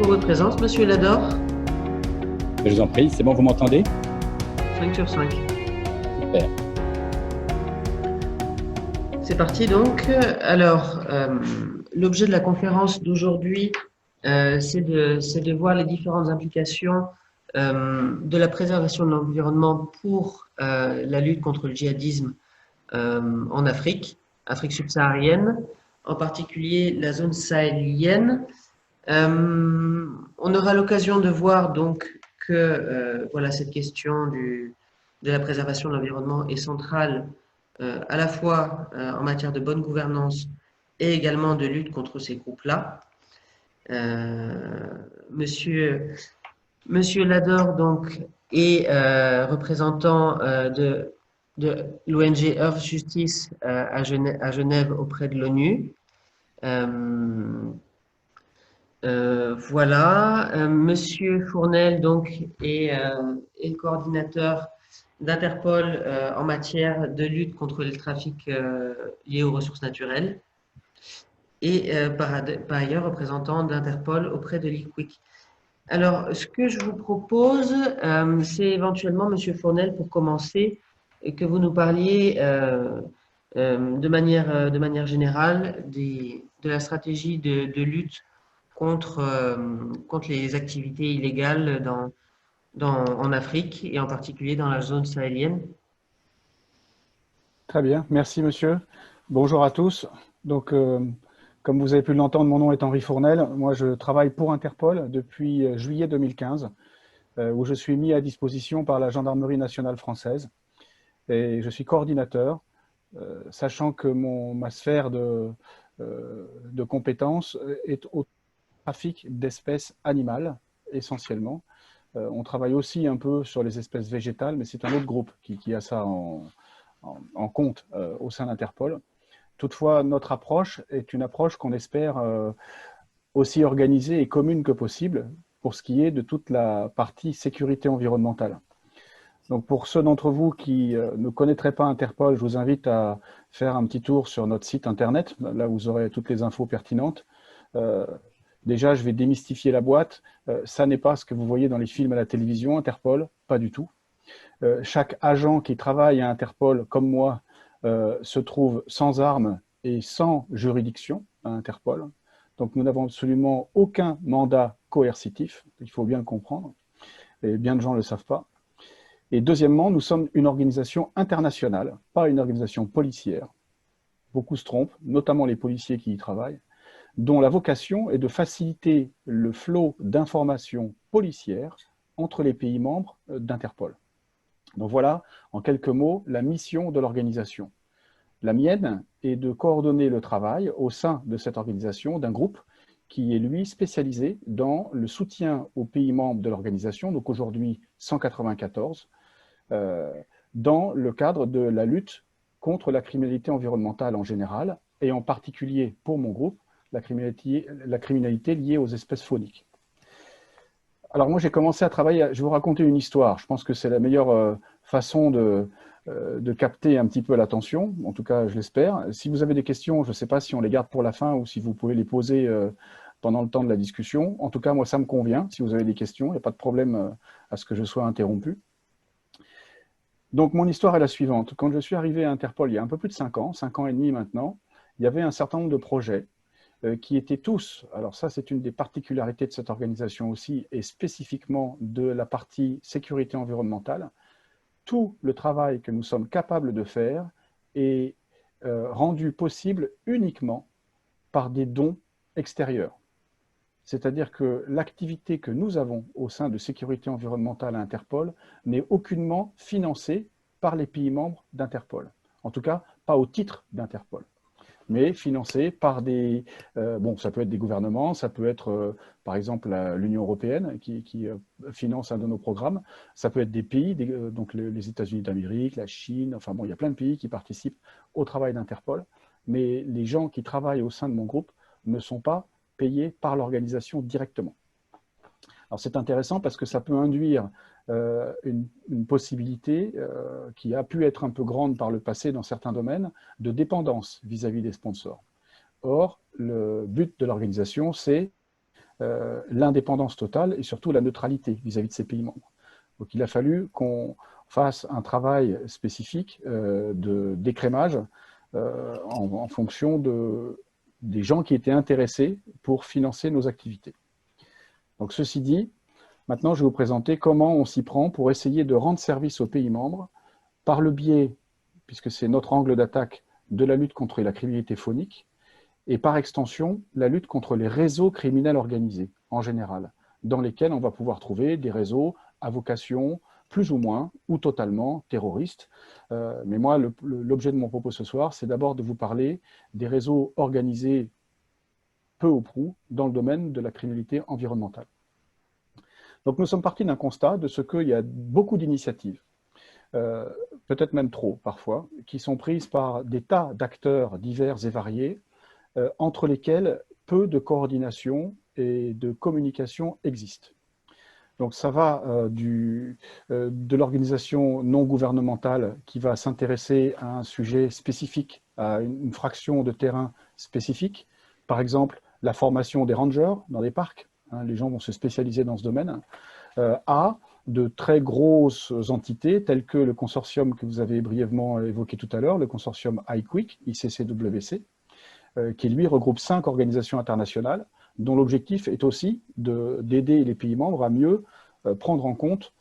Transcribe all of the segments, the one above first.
pour votre présence, Monsieur Lador. Je vous en prie, c'est bon, vous m'entendez? 5 sur 5. Super. C'est parti donc. Alors, l'objet de la conférence d'aujourd'hui, c'est de voir les différentes implications de la préservation de l'environnement pour la lutte contre le djihadisme en Afrique, Afrique subsaharienne, en particulier la zone sahélienne. On aura l'occasion de voir donc que voilà, cette question de la préservation de l'environnement est centrale à la fois en matière de bonne gouvernance et également de lutte contre ces groupes-là. Monsieur Lador donc est représentant de l'ONG Earth Justice à Genève auprès de l'ONU. Voilà, Monsieur Fournel donc est le coordinateur d'Interpol en matière de lutte contre le trafic lié aux ressources naturelles et par ailleurs représentant d'Interpol auprès de l'ICWIC. Alors, ce que je vous propose, c'est éventuellement, Monsieur Fournel, pour commencer, que vous nous parliez de manière générale de la stratégie de lutte contre les activités illégales en Afrique et en particulier dans la zone sahélienne. Très bien, merci monsieur. Bonjour à tous. Donc, comme vous avez pu l'entendre, mon nom est Henri Fournel. Moi, je travaille pour Interpol depuis juillet 2015, où je suis mis à disposition par la Gendarmerie nationale française. Et je suis coordinateur, sachant que ma sphère de compétences est au trafic d'espèces animales, essentiellement. On travaille aussi un peu sur les espèces végétales, mais c'est un autre groupe qui a ça en compte au sein d'Interpol. Toutefois, notre approche est une approche qu'on espère aussi organisée et commune que possible pour ce qui est de toute la partie sécurité environnementale. Donc pour ceux d'entre vous qui ne connaîtraient pas Interpol, je vous invite à faire un petit tour sur notre site internet, là vous aurez toutes les infos pertinentes. Déjà, je vais démystifier la boîte. Ça n'est pas ce que vous voyez dans les films à la télévision, Interpol, pas du tout. Chaque agent qui travaille à Interpol, comme moi, se trouve sans armes et sans juridiction à Interpol. Donc nous n'avons absolument aucun mandat coercitif, il faut bien le comprendre, et bien de gens ne le savent pas. Et deuxièmement, nous sommes une organisation internationale, pas une organisation policière. Beaucoup se trompent, notamment les policiers qui y travaillent, dont la vocation est de faciliter le flot d'informations policières entre les pays membres d'Interpol. Donc voilà, en quelques mots, la mission de l'organisation. La mienne est de coordonner le travail au sein de cette organisation d'un groupe qui est, lui, spécialisé dans le soutien aux pays membres de l'organisation, donc aujourd'hui 194, dans le cadre de la lutte contre la criminalité environnementale en général, et en particulier pour mon groupe, la criminalité liée aux espèces fauniques. Alors moi j'ai commencé à travailler, je vais vous raconter une histoire, je pense que c'est la meilleure façon de capter un petit peu l'attention, en tout cas je l'espère. Si vous avez des questions, je ne sais pas si on les garde pour la fin ou si vous pouvez les poser pendant le temps de la discussion. En tout cas moi ça me convient, si vous avez des questions, il n'y a pas de problème à ce que je sois interrompu. Donc mon histoire est la suivante, quand je suis arrivé à Interpol il y a un peu plus de 5 ans et demi maintenant, il y avait un certain nombre de projets qui étaient tous, alors ça c'est une des particularités de cette organisation aussi, et spécifiquement de la partie sécurité environnementale, tout le travail que nous sommes capables de faire est rendu possible uniquement par des dons extérieurs. C'est-à-dire que l'activité que nous avons au sein de sécurité environnementale à Interpol n'est aucunement financée par les pays membres d'Interpol. En tout cas, pas au titre d'Interpol, mais financé par des... bon, ça peut être des gouvernements, ça peut être, par exemple, l'Union européenne qui finance un de nos programmes, ça peut être des pays, donc les États-Unis d'Amérique, la Chine, enfin bon, il y a plein de pays qui participent au travail d'Interpol, mais les gens qui travaillent au sein de mon groupe ne sont pas payés par l'organisation directement. Alors c'est intéressant parce que ça peut induire une possibilité qui a pu être un peu grande par le passé dans certains domaines, de dépendance vis-à-vis des sponsors. Or, le but de l'organisation, c'est l'indépendance totale et surtout la neutralité vis-à-vis de ces pays membres. Donc il a fallu qu'on fasse un travail spécifique d'écrémage en fonction des gens qui étaient intéressés pour financer nos activités. Donc ceci dit, maintenant je vais vous présenter comment on s'y prend pour essayer de rendre service aux pays membres par le biais, puisque c'est notre angle d'attaque, de la lutte contre la criminalité phonique et par extension la lutte contre les réseaux criminels organisés en général, dans lesquels on va pouvoir trouver des réseaux à vocation plus ou moins ou totalement terroristes. Mais moi, l'objet de mon propos ce soir, c'est d'abord de vous parler des réseaux organisés peu ou prou dans le domaine de la criminalité environnementale. Donc nous sommes partis d'un constat de ce qu'il y a beaucoup d'initiatives, peut-être même trop parfois, qui sont prises par des tas d'acteurs divers et variés, entre lesquels peu de coordination et de communication existent. Donc ça va de l'organisation non gouvernementale qui va s'intéresser à un sujet spécifique, à une fraction de terrain spécifique, par exemple la formation des rangers dans les parcs, hein, les gens vont se spécialiser dans ce domaine, à de très grosses entités telles que le consortium que vous avez brièvement évoqué tout à l'heure, le consortium IQWIC, ICCWC, qui lui regroupe 5 organisations internationales dont l'objectif est aussi d'aider les pays membres à mieux prendre en compte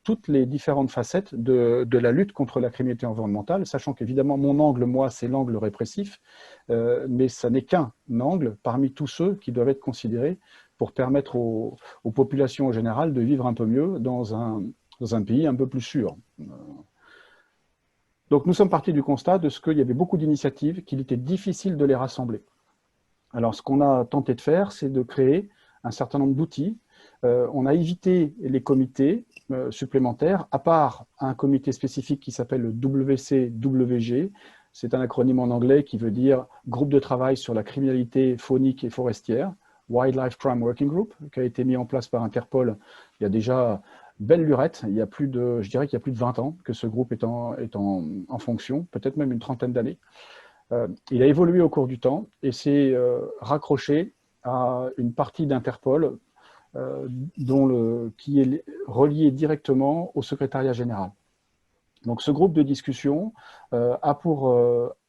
toutes les différentes facettes de la lutte contre la criminalité environnementale, sachant qu'évidemment mon angle, moi, c'est l'angle répressif, mais ça n'est qu'un angle parmi tous ceux qui doivent être considérés pour permettre aux populations en général de vivre un peu mieux dans un pays un peu plus sûr. Donc nous sommes partis du constat de ce qu'il y avait beaucoup d'initiatives, qu'il était difficile de les rassembler. Alors ce qu'on a tenté de faire, c'est de créer un certain nombre d'outils. On a évité les comités supplémentaires, à part un comité spécifique qui s'appelle le WCWG. C'est un acronyme en anglais qui veut dire Groupe de travail sur la criminalité faunique et forestière, Wildlife Crime Working Group, qui a été mis en place par Interpol il y a déjà belle lurette. Il y a je dirais qu'il y a plus de 20 ans que ce groupe est en fonction, peut-être même une trentaine d'années. Il a évolué au cours du temps et s'est raccroché à une partie d'Interpol qui est reliée directement au secrétariat général. Donc ce groupe de discussion a pour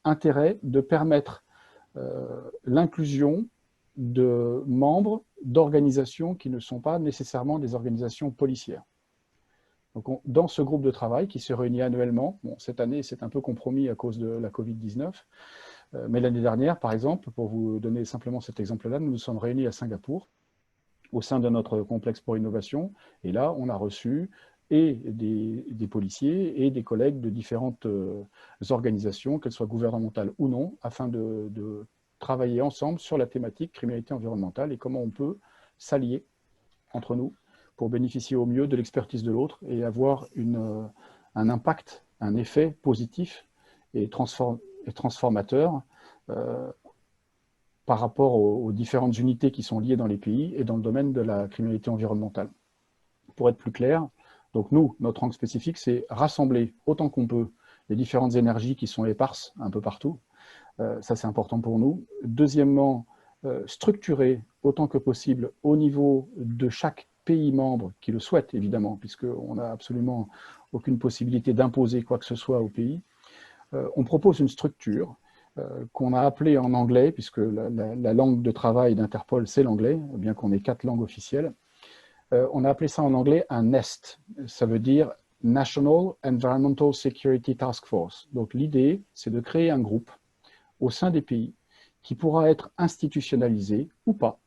intérêt de permettre l'inclusion de membres d'organisations qui ne sont pas nécessairement des organisations policières. Donc dans ce groupe de travail qui se réunit annuellement, bon, cette année c'est un peu compromis à cause de la Covid-19, mais l'année dernière par exemple, pour vous donner simplement cet exemple-là, nous nous sommes réunis à Singapour au sein de notre complexe pour innovation, et là on a reçu et des policiers et des collègues de différentes organisations, qu'elles soient gouvernementales ou non, afin de travailler ensemble sur la thématique criminalité environnementale et comment on peut s'allier entre nous pour bénéficier au mieux de l'expertise de l'autre et avoir un impact, un effet positif et transformateur par rapport aux différentes unités qui sont liées dans les pays et dans le domaine de la criminalité environnementale. Pour être plus clair, donc nous, notre angle spécifique, c'est rassembler autant qu'on peut les différentes énergies qui sont éparses un peu partout. Ça, c'est important pour nous. Deuxièmement, structurer autant que possible au niveau de chaque pays membre qui le souhaite, évidemment, puisqu'on n'a absolument aucune possibilité d'imposer quoi que ce soit au pays. On propose une structure qu'on a appelée en anglais, puisque la langue de travail d'Interpol, c'est l'anglais, bien qu'on ait 4 langues officielles. On a appelé ça en anglais un NEST, ça veut dire National Environmental Security Task Force. Donc l'idée, c'est de créer un groupe au sein des pays qui pourra être institutionnalisé ou pas.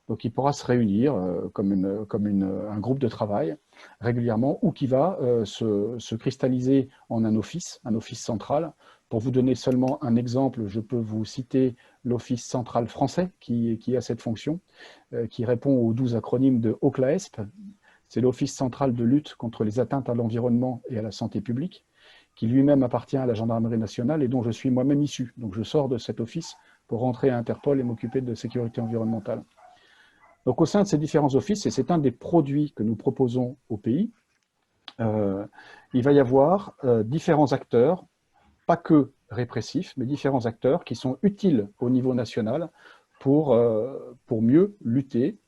Donc il pourra se réunir comme un groupe de travail régulièrement ou qui va se cristalliser en un office central. Pour vous donner seulement un exemple, je peux vous citer l'Office central français qui a cette fonction, qui répond aux 12 acronymes de OCLAESP. C'est l'Office central de lutte contre les atteintes à l'environnement et à la santé publique, qui lui-même appartient à la gendarmerie nationale et dont je suis moi-même issu. Donc je sors de cet office pour rentrer à Interpol et m'occuper de sécurité environnementale. Donc au sein de ces différents offices, et c'est un des produits que nous proposons au pays, il va y avoir différents acteurs, pas que répressifs, mais différents acteurs qui sont utiles au niveau national pour mieux lutter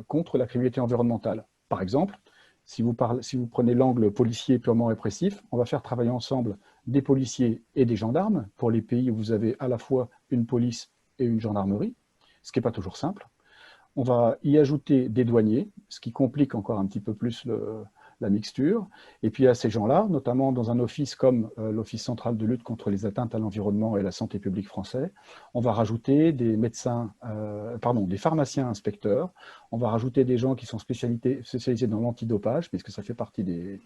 contre la criminalité environnementale. Par exemple, si vous prenez l'angle policier purement répressif, on va faire travailler ensemble des policiers et des gendarmes pour les pays où vous avez à la fois une police et une gendarmerie, ce qui n'est pas toujours simple. On va y ajouter des douaniers, ce qui complique encore un petit peu plus la mixture. Et puis à ces gens-là, notamment dans un office comme l'Office central de lutte contre les atteintes à l'environnement et la santé publique français, on va rajouter des des pharmaciens inspecteurs, on va rajouter des gens qui sont spécialisés dans l'antidopage, puisque ça fait partie des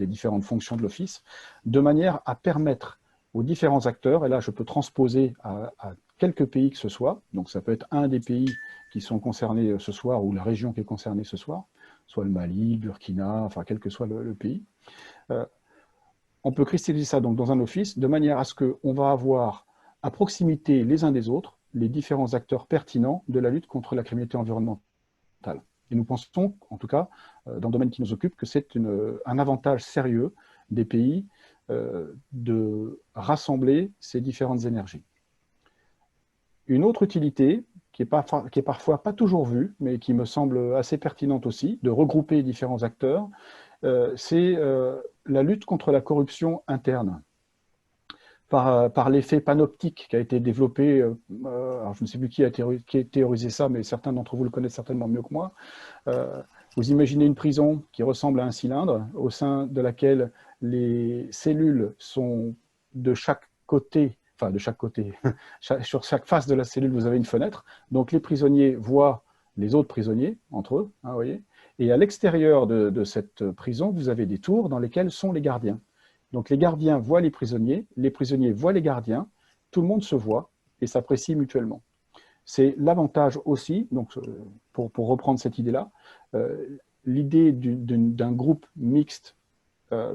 différentes fonctions de l'office, de manière à permettre aux différents acteurs, et là je peux transposer à quelques pays que ce soit, donc ça peut être un des pays qui sont concernés ce soir ou la région qui est concernée ce soir, soit le Mali, le Burkina, enfin quel que soit le pays. On peut cristalliser ça donc dans un office de manière à ce qu'on va avoir à proximité les uns des autres les différents acteurs pertinents de la lutte contre la criminalité environnementale. Et nous pensons, en tout cas, dans le domaine qui nous occupe, que c'est un avantage sérieux des pays de rassembler ces différentes énergies. Une autre utilité, qui est parfois pas toujours vue, mais qui me semble assez pertinente aussi, de regrouper différents acteurs, c'est la lutte contre la corruption interne. Par l'effet panoptique qui a été développé, alors je ne sais plus qui a théorisé ça, mais certains d'entre vous le connaissent certainement mieux que moi. Vous imaginez une prison qui ressemble à un cylindre, au sein de laquelle les cellules sont de chaque côté, enfin de chaque côté, sur chaque face de la cellule, vous avez une fenêtre. Donc les prisonniers voient les autres prisonniers, entre eux, hein, vous voyez. Et à l'extérieur de cette prison, vous avez des tours dans lesquelles sont les gardiens. Donc les gardiens voient les prisonniers voient les gardiens, tout le monde se voit et s'apprécie mutuellement. C'est l'avantage aussi, donc pour reprendre cette idée-là, l'idée d'un groupe mixte,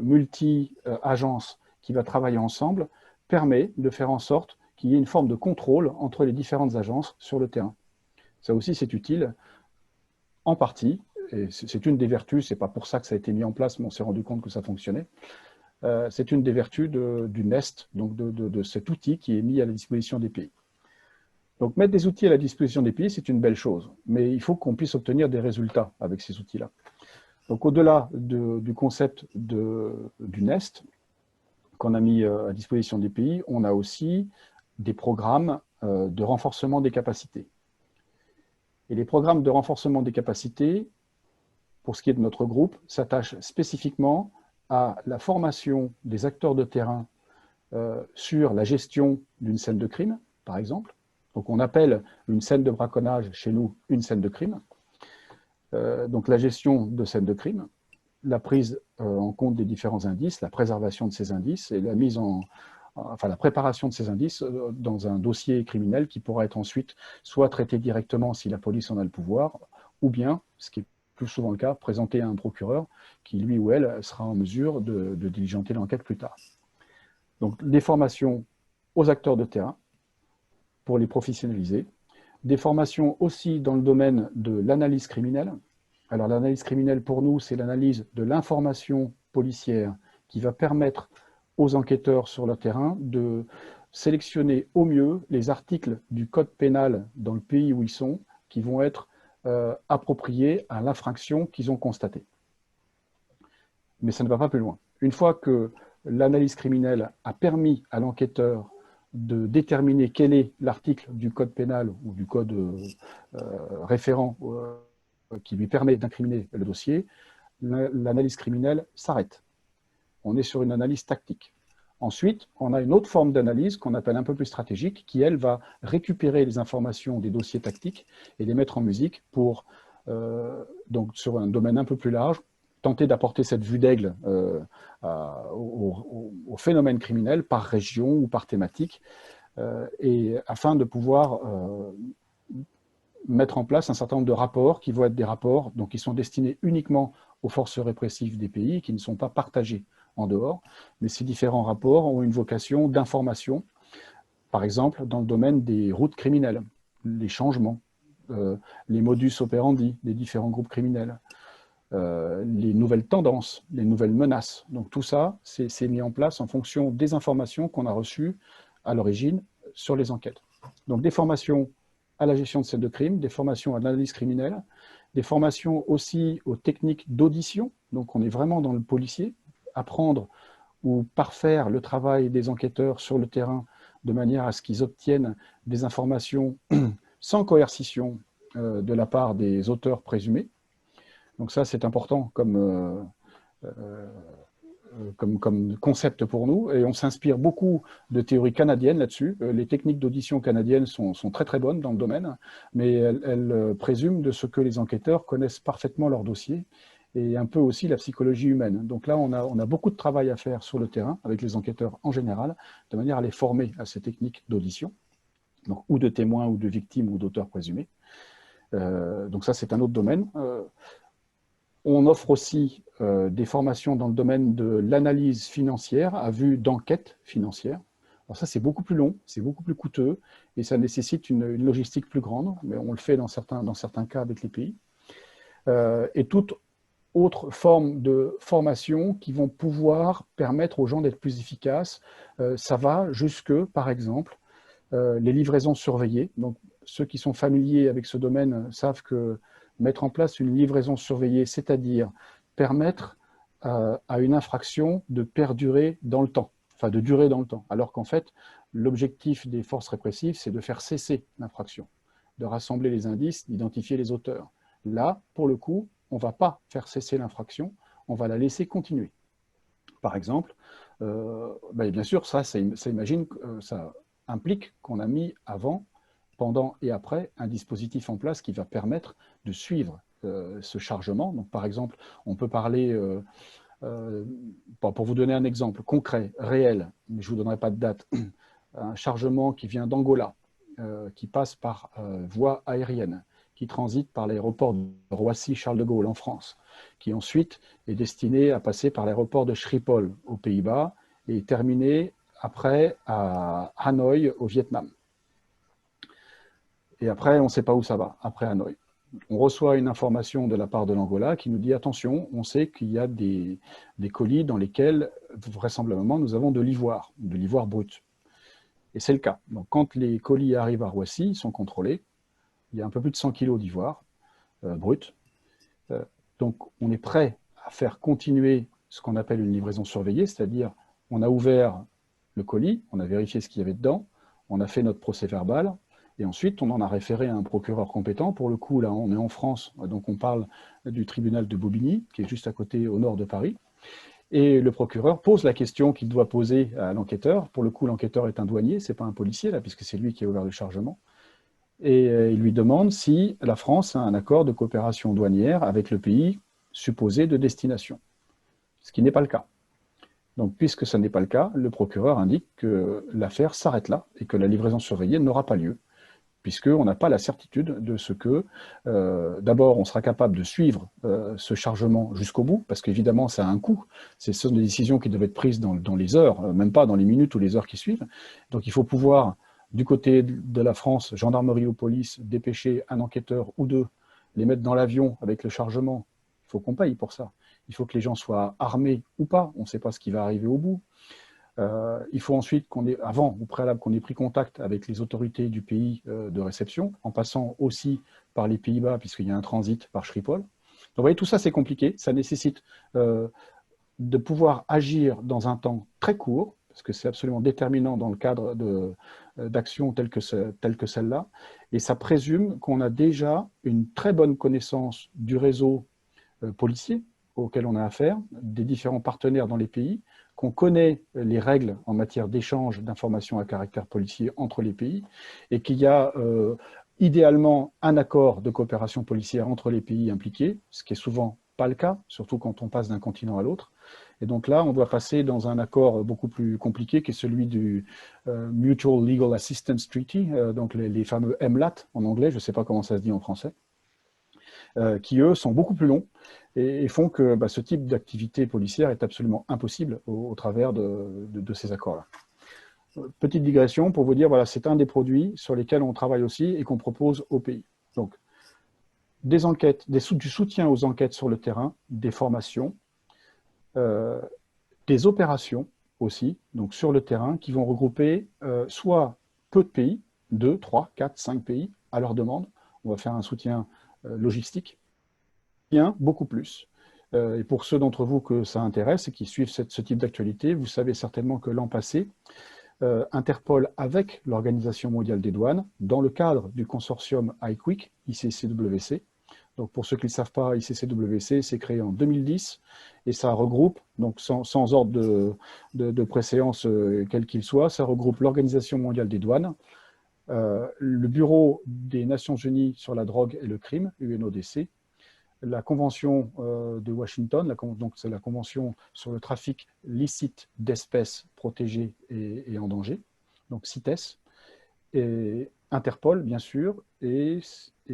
multi-agences qui va travailler ensemble, permet de faire en sorte qu'il y ait une forme de contrôle entre les différentes agences sur le terrain. Ça aussi, c'est utile, en partie, et c'est une des vertus, c'est pas pour ça que ça a été mis en place, mais on s'est rendu compte que ça fonctionnait. C'est une des vertus du NEST, donc de cet outil qui est mis à la disposition des pays. Donc mettre des outils à la disposition des pays, c'est une belle chose, mais il faut qu'on puisse obtenir des résultats avec ces outils-là. Donc au-delà du concept du NEST qu'on a mis à disposition des pays, on a aussi des programmes de renforcement des capacités. Et les programmes de renforcement des capacités, pour ce qui est de notre groupe, s'attachent spécifiquement à la formation des acteurs de terrain sur la gestion d'une scène de crime, par exemple. Donc on appelle une scène de braconnage chez nous une scène de crime. Donc la gestion de scène de crime, la prise en compte des différents indices, la préservation de ces indices et la préparation de ces indices dans un dossier criminel qui pourra être ensuite soit traité directement si la police en a le pouvoir, ou bien, ce qui est plus souvent le cas, présenté à un procureur qui, lui ou elle, sera en mesure de diligenter l'enquête plus tard. Donc des formations aux acteurs de terrain pour les professionnaliser, des formations aussi dans le domaine de l'analyse criminelle. Alors l'analyse criminelle pour nous, c'est l'analyse de l'information policière qui va permettre aux enquêteurs sur le terrain de sélectionner au mieux les articles du code pénal dans le pays où ils sont qui vont être appropriés à l'infraction qu'ils ont constatée. Mais ça ne va pas plus loin. Une fois que l'analyse criminelle a permis à l'enquêteur de déterminer quel est l'article du code pénal ou du code référent qui lui permet d'incriminer le dossier, l'analyse criminelle s'arrête. On est sur une analyse tactique. Ensuite, on a une autre forme d'analyse qu'on appelle un peu plus stratégique, qui, elle, va récupérer les informations des dossiers tactiques et les mettre en musique pour, donc sur un domaine un peu plus large, tenter d'apporter cette vue d'aigle au phénomène criminel par région ou par thématique, et afin de pouvoir mettre en place un certain nombre de rapports qui vont être des rapports donc, qui sont destinés uniquement aux forces répressives des pays, qui ne sont pas partagés en dehors, mais ces différents rapports ont une vocation d'information, par exemple dans le domaine des routes criminelles, les changements, les modus operandi des différents groupes criminels, les nouvelles tendances, les nouvelles menaces. Donc tout ça, c'est mis en place en fonction des informations qu'on a reçues à l'origine sur les enquêtes. Donc des formations à la gestion de scènes de crime, des formations à l'analyse criminelle, des formations aussi aux techniques d'audition. Donc, on est vraiment dans le policier, apprendre ou parfaire le travail des enquêteurs sur le terrain de manière à ce qu'ils obtiennent des informations sans coercition de la part des auteurs présumés. Donc ça, c'est important comme concept pour nous, et on s'inspire beaucoup de théories canadiennes là-dessus. Les techniques d'audition canadiennes sont très très bonnes dans le domaine, mais elles présument de ce que les enquêteurs connaissent parfaitement leur dossier, et un peu aussi la psychologie humaine. Donc là, on a beaucoup de travail à faire sur le terrain, avec les enquêteurs en général, de manière à les former à ces techniques d'audition, donc ou de témoins, ou de victimes, ou d'auteurs présumés. Donc ça, c'est un autre domaine. On offre aussi des formations dans le domaine de l'analyse financière à vue d'enquête financière. Alors ça, c'est beaucoup plus long, c'est beaucoup plus coûteux, et ça nécessite une logistique plus grande, mais on le fait dans certains cas avec les pays. Et toute autre forme de formation qui vont pouvoir permettre aux gens d'être plus efficaces. Ça va jusque, par exemple, les livraisons surveillées. Donc, ceux qui sont familiers avec ce domaine savent que mettre en place une livraison surveillée, c'est-à-dire permettre à une infraction de perdurer dans le temps, enfin de durer dans le temps, alors qu'en fait, l'objectif des forces répressives, c'est de faire cesser l'infraction, de rassembler les indices, d'identifier les auteurs. Là, pour le coup, on ne va pas faire cesser l'infraction, on va la laisser continuer. Par exemple, bien sûr, ça implique qu'on a mis avant, pendant et après un dispositif en place qui va permettre de suivre ce chargement. Donc, par exemple, on peut parler, pour vous donner un exemple concret, réel, mais je ne vous donnerai pas de date, un chargement qui vient d'Angola, qui passe par voie aérienne, qui transite par l'aéroport de Roissy-Charles de Gaulle en France, qui ensuite est destiné à passer par l'aéroport de Schiphol aux Pays-Bas et terminé après à Hanoï au Vietnam. Et après, on ne sait pas où ça va, après Hanoï. On reçoit une information de la part de l'Angola qui nous dit « Attention, on sait qu'il y a des colis dans lesquels, vraisemblablement, nous avons de l'ivoire brut. » Et c'est le cas. Donc, quand les colis arrivent à Roissy, ils sont contrôlés. Il y a un peu plus de 100 kilos d'ivoire brut. Donc, on est prêt à faire continuer ce qu'on appelle une livraison surveillée, c'est-à-dire on a ouvert le colis, on a vérifié ce qu'il y avait dedans, on a fait notre procès-verbal, et ensuite on en a référé à un procureur compétent. Pour le coup, là, on est en France, donc on parle du tribunal de Bobigny, qui est juste à côté, au nord de Paris. Et le procureur pose la question qu'il doit poser à l'enquêteur. Pour le coup, l'enquêteur est un douanier, ce n'est pas un policier, là, puisque c'est lui qui a ouvert le chargement. Et il lui demande si la France a un accord de coopération douanière avec le pays supposé de destination, ce qui n'est pas le cas. Donc, puisque ce n'est pas le cas, le procureur indique que l'affaire s'arrête là et que la livraison surveillée n'aura pas lieu, puisqu'on n'a pas la certitude de ce que, d'abord, on sera capable de suivre ce chargement jusqu'au bout, parce qu'évidemment, ça a un coût. Ce sont des décisions qui doivent être prises dans les heures, même pas dans les minutes ou les heures qui suivent. Donc, il faut pouvoir, du côté de la France, gendarmerie ou police, dépêcher un enquêteur ou deux, les mettre dans l'avion avec le chargement. Il faut qu'on paye pour ça. Il faut que les gens soient armés ou pas. On ne sait pas ce qui va arriver au bout. Il faut ensuite au préalable, qu'on ait pris contact avec les autorités du pays de réception, en passant aussi par les Pays-Bas, puisqu'il y a un transit par Schiphol. Donc, vous voyez, tout ça, c'est compliqué. Ça nécessite de pouvoir agir dans un temps très court, parce que c'est absolument déterminant dans le cadre d'actions telles que celle-là. Et ça présume qu'on a déjà une très bonne connaissance du réseau policier auquel on a affaire, des différents partenaires dans les pays, qu'on connaît les règles en matière d'échange d'informations à caractère policier entre les pays, et qu'il y a idéalement un accord de coopération policière entre les pays impliqués, ce qui est souvent pas le cas, surtout quand on passe d'un continent à l'autre. Et donc là, on doit passer dans un accord beaucoup plus compliqué, qui est celui du Mutual Legal Assistance Treaty, donc les fameux MLAT en anglais, je ne sais pas comment ça se dit en français, qui eux sont beaucoup plus longs et font que ce type d'activité policière est absolument impossible au travers de ces accords-là. Petite digression pour vous dire, voilà, c'est un des produits sur lesquels on travaille aussi et qu'on propose au pays. Donc, des enquêtes, du soutien aux enquêtes sur le terrain, des formations, des opérations aussi, donc sur le terrain, qui vont regrouper soit peu de pays, 2, 3, 4, 5 pays, à leur demande. On va faire un soutien logistique, bien, beaucoup plus. Et pour ceux d'entre vous que ça intéresse et qui suivent ce type d'actualité, vous savez certainement que l'an passé, Interpol, avec l'Organisation mondiale des douanes, dans le cadre du consortium IQWIC, ICCWC. Donc pour ceux qui ne le savent pas, ICCWC, c'est créé en 2010 et ça regroupe, donc sans ordre de préséance quel qu'il soit, ça regroupe l'Organisation mondiale des douanes, le Bureau des Nations Unies sur la drogue et le crime, UNODC, la Convention de Washington, donc c'est la Convention sur le trafic licite d'espèces protégées et en danger, donc CITES, et Interpol, bien sûr, et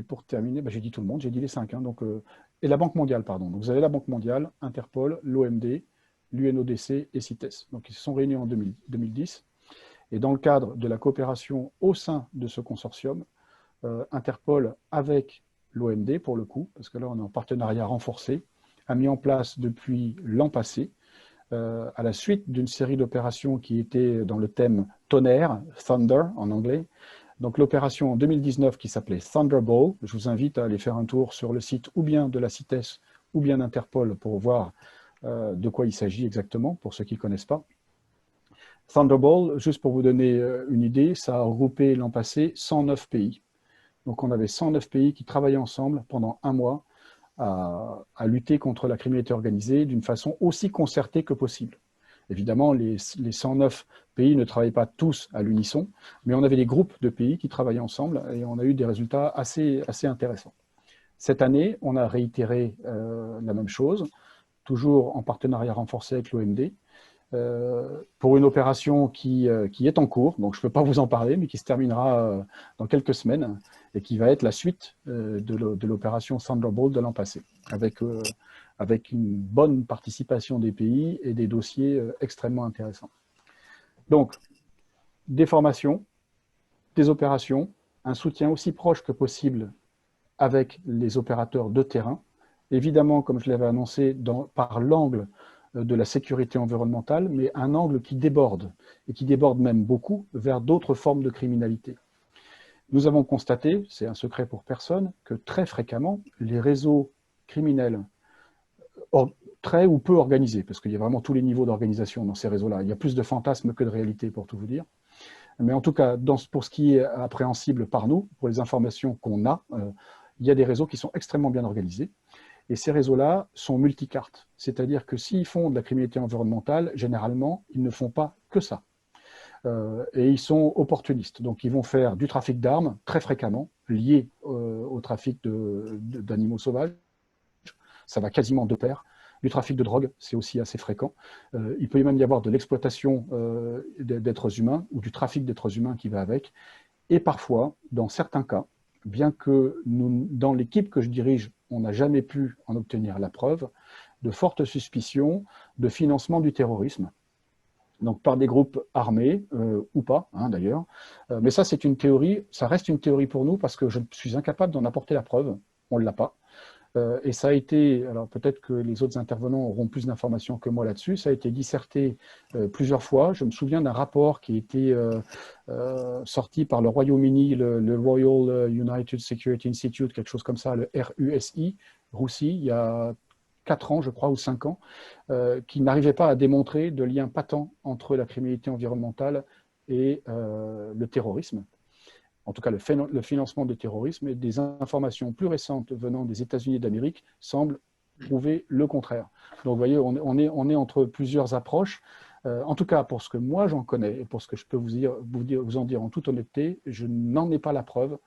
pour terminer, j'ai dit tout le monde, j'ai dit les 5, hein, donc, et la Banque mondiale, pardon. Donc vous avez la Banque mondiale, Interpol, l'OMD, l'UNODC et CITES. Donc ils se sont réunis en 2010, et dans le cadre de la coopération au sein de ce consortium, Interpol avec l'OMD pour le coup, parce que là on est en partenariat renforcé, a mis en place depuis l'an passé, à la suite d'une série d'opérations qui étaient dans le thème tonnerre, Thunder en anglais. Donc l'opération en 2019 qui s'appelait Thunderball, je vous invite à aller faire un tour sur le site ou bien de la CITES ou bien d'Interpol pour voir de quoi il s'agit exactement, pour ceux qui ne connaissent pas. Thunderball, juste pour vous donner une idée, ça a regroupé l'an passé 109 pays. Donc on avait 109 pays qui travaillaient ensemble pendant un mois à lutter contre la criminalité organisée d'une façon aussi concertée que possible. Évidemment, les 109 pays ne travaillaient pas tous à l'unisson, mais on avait des groupes de pays qui travaillaient ensemble et on a eu des résultats assez intéressants. Cette année, on a réitéré la même chose, toujours en partenariat renforcé avec l'OMD, pour une opération qui est en cours, donc je ne peux pas vous en parler, mais qui se terminera dans quelques semaines et qui va être la suite de l'opération Thunderbolt de l'an passé, avec une bonne participation des pays et des dossiers extrêmement intéressants. Donc, des formations, des opérations, un soutien aussi proche que possible avec les opérateurs de terrain, évidemment, comme je l'avais annoncé, par l'angle de la sécurité environnementale, mais un angle qui déborde, et qui déborde même beaucoup, vers d'autres formes de criminalité. Nous avons constaté, c'est un secret pour personne, que très fréquemment, les réseaux criminels très ou peu organisés, parce qu'il y a vraiment tous les niveaux d'organisation dans ces réseaux-là, il y a plus de fantasmes que de réalité, pour tout vous dire. Mais en tout cas, pour ce qui est appréhensible par nous, pour les informations qu'on a, il y a des réseaux qui sont extrêmement bien organisés. Et ces réseaux-là sont multicartes. C'est-à-dire que s'ils font de la criminalité environnementale, généralement, ils ne font pas que ça. Et ils sont opportunistes. Donc, ils vont faire du trafic d'armes, très fréquemment, lié au trafic d'animaux sauvages. Ça va quasiment de pair. Du trafic de drogue, c'est aussi assez fréquent. Il peut même y avoir de l'exploitation d'êtres humains ou du trafic d'êtres humains qui va avec. Et parfois, dans certains cas, bien que nous, dans l'équipe que je dirige, on n'a jamais pu en obtenir la preuve, de fortes suspicions de financement du terrorisme, donc par des groupes armés, ou pas, hein, d'ailleurs. Mais ça, c'est une théorie, ça reste une théorie pour nous parce que je suis incapable d'en apporter la preuve, on ne l'a pas. Et ça a été, alors peut-être que les autres intervenants auront plus d'informations que moi là-dessus, ça a été disserté plusieurs fois. Je me souviens d'un rapport qui a été sorti par le Royaume-Uni, le Royal United Security Institute, quelque chose comme ça, le RUSI, il y a 4 ans, je crois, ou 5 ans, qui n'arrivait pas à démontrer de lien patent entre la criminalité environnementale et le terrorisme. En tout cas le financement du terrorisme, et des informations plus récentes venant des États-Unis d'Amérique semblent prouver le contraire. Donc vous voyez, on est entre plusieurs approches. En tout cas, pour ce que moi j'en connais, et pour ce que je peux vous en dire en toute honnêteté, je n'en ai pas la preuve.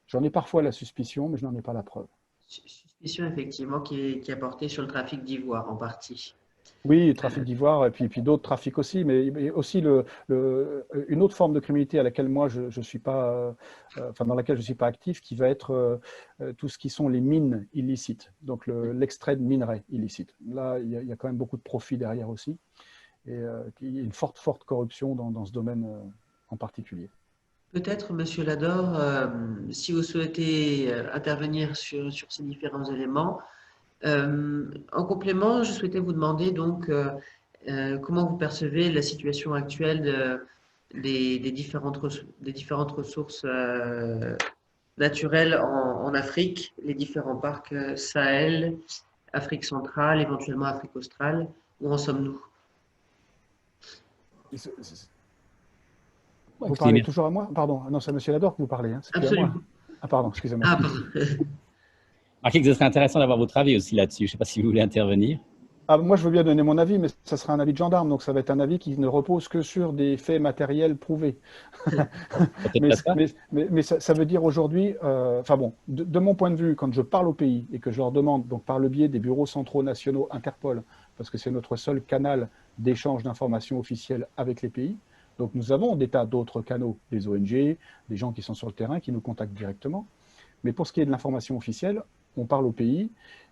J'en ai parfois la suspicion, mais je n'en ai pas la preuve. Suspicion, effectivement, qui est portée sur le trafic d'ivoire en partie. Oui, trafic d'ivoire, et puis d'autres trafics aussi, mais aussi une autre forme de criminalité à laquelle moi je suis pas, dans laquelle je ne suis pas actif, qui va être tout ce qui sont les mines illicites, donc l'extrait de minerais illicites. Là, il y a quand même beaucoup de profit derrière aussi, et il y a une forte corruption dans ce domaine en particulier. Peut-être, Monsieur Lador, si vous souhaitez intervenir sur ces différents éléments. En complément, je souhaitais vous demander donc comment vous percevez la situation actuelle des différentes ressources naturels en Afrique, les différents parcs Sahel, Afrique centrale, éventuellement Afrique australe. Où en sommes-nous? Vous parlez toujours à moi? Pardon, non, c'est à M. Lador que vous parlez, hein. C'est plus à moi. Absolument. Ah pardon, excusez-moi. Ah, pardon. Remarquez que ce serait intéressant d'avoir votre avis aussi là-dessus. Je ne sais pas si vous voulez intervenir. Ah, moi, je veux bien donner mon avis, mais ça sera un avis de gendarme, donc ça va être un avis qui ne repose que sur des faits matériels prouvés. Mais ça veut dire aujourd'hui, enfin bon, de mon point de vue, quand je parle aux pays et que je leur demande, donc par le biais des bureaux centraux nationaux Interpol, parce que c'est notre seul canal d'échange d'informations officielles avec les pays, donc nous avons des tas d'autres canaux, des ONG, des gens qui sont sur le terrain, qui nous contactent directement. Mais pour ce qui est de l'information officielle, on parle au pays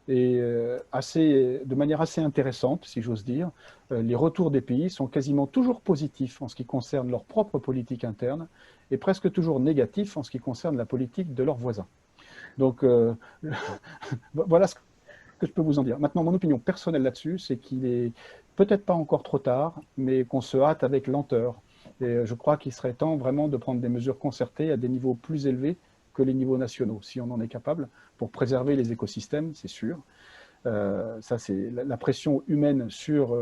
et de manière assez intéressante, si j'ose dire, les retours des pays sont quasiment toujours positifs en ce qui concerne leur propre politique interne et presque toujours négatifs en ce qui concerne la politique de leurs voisins. Donc voilà ce que je peux vous en dire. Maintenant, mon opinion personnelle là-dessus, c'est qu'il est peut-être pas encore trop tard, mais qu'on se hâte avec lenteur. Et je crois qu'il serait temps vraiment de prendre des mesures concertées à des niveaux plus élevés que les niveaux nationaux, si on en est capable, pour préserver les écosystèmes, c'est sûr. Ça, c'est la pression humaine sur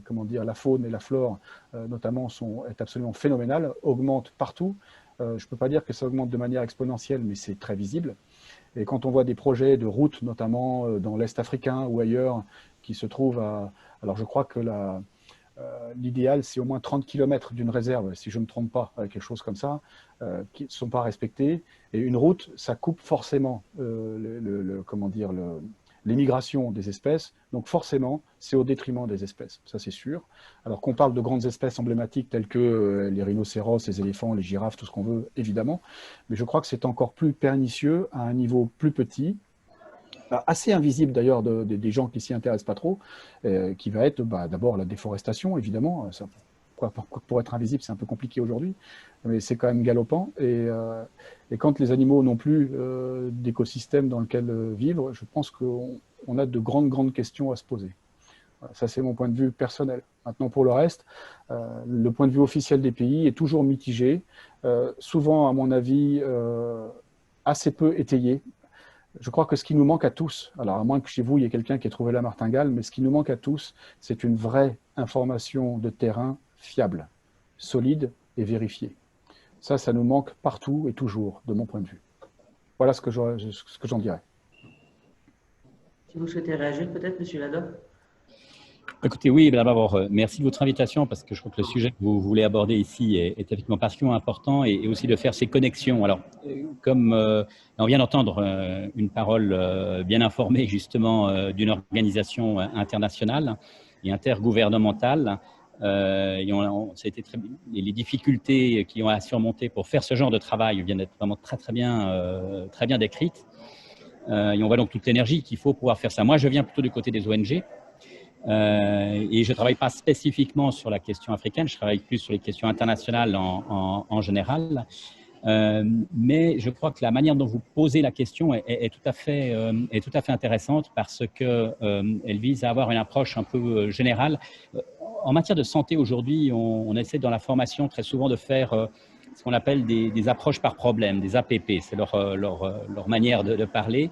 comment dire, la faune et la flore, notamment, est absolument phénoménale, augmente partout. Je ne peux pas dire que ça augmente de manière exponentielle, mais c'est très visible. Et quand on voit des projets de routes, notamment dans l'Est africain ou ailleurs, qui se trouvent à... Alors, je crois que l'idéal, c'est au moins 30 km d'une réserve, si je ne me trompe pas, quelque chose comme ça, qui ne sont pas respectés. Et une route, ça coupe forcément comment dire, les migrations des espèces. Donc forcément, c'est au détriment des espèces, ça c'est sûr. Alors qu'on parle de grandes espèces emblématiques telles que les rhinocéros, les éléphants, les girafes, tout ce qu'on veut, évidemment. Mais je crois que c'est encore plus pernicieux à un niveau plus petit, assez invisible d'ailleurs des gens qui s'y intéressent pas trop, qui va être d'abord la déforestation, évidemment. Ça, pour être invisible, c'est un peu compliqué aujourd'hui, mais c'est quand même galopant. Et quand les animaux n'ont plus d'écosystème dans lequel vivre, je pense qu'on a de grandes questions à se poser. Voilà, ça, c'est mon point de vue personnel. Maintenant, pour le reste, le point de vue officiel des pays est toujours mitigé, souvent, à mon avis, assez peu étayé. Je crois que ce qui nous manque à tous, alors à moins que chez vous, il y ait quelqu'un qui ait trouvé la martingale, mais ce qui nous manque à tous, c'est une vraie information de terrain fiable, solide et vérifiée. Ça nous manque partout et toujours, de mon point de vue. Voilà ce que j'en dirais. Si vous souhaitez réagir peut-être, M. Lador? Écoutez, oui, d'abord, merci de votre invitation parce que je crois que le sujet que vous voulez aborder ici est effectivement particulièrement important et aussi de faire ces connexions. Alors, comme on vient d'entendre une parole bien informée justement d'une organisation internationale et intergouvernementale, ça a été les difficultés qui ont à surmonter pour faire ce genre de travail viennent d'être vraiment très bien décrites. Et on voit donc toute l'énergie qu'il faut pouvoir faire ça. Moi, je viens plutôt du côté des ONG. Et je ne travaille pas spécifiquement sur la question africaine, je travaille plus sur les questions internationales en général. Mais je crois que la manière dont vous posez la question est tout à fait intéressante parce qu'elle vise à avoir une approche un peu générale. En matière de santé aujourd'hui, on essaie dans la formation très souvent de faire ce qu'on appelle des approches par problème, des APP, c'est leur manière de parler.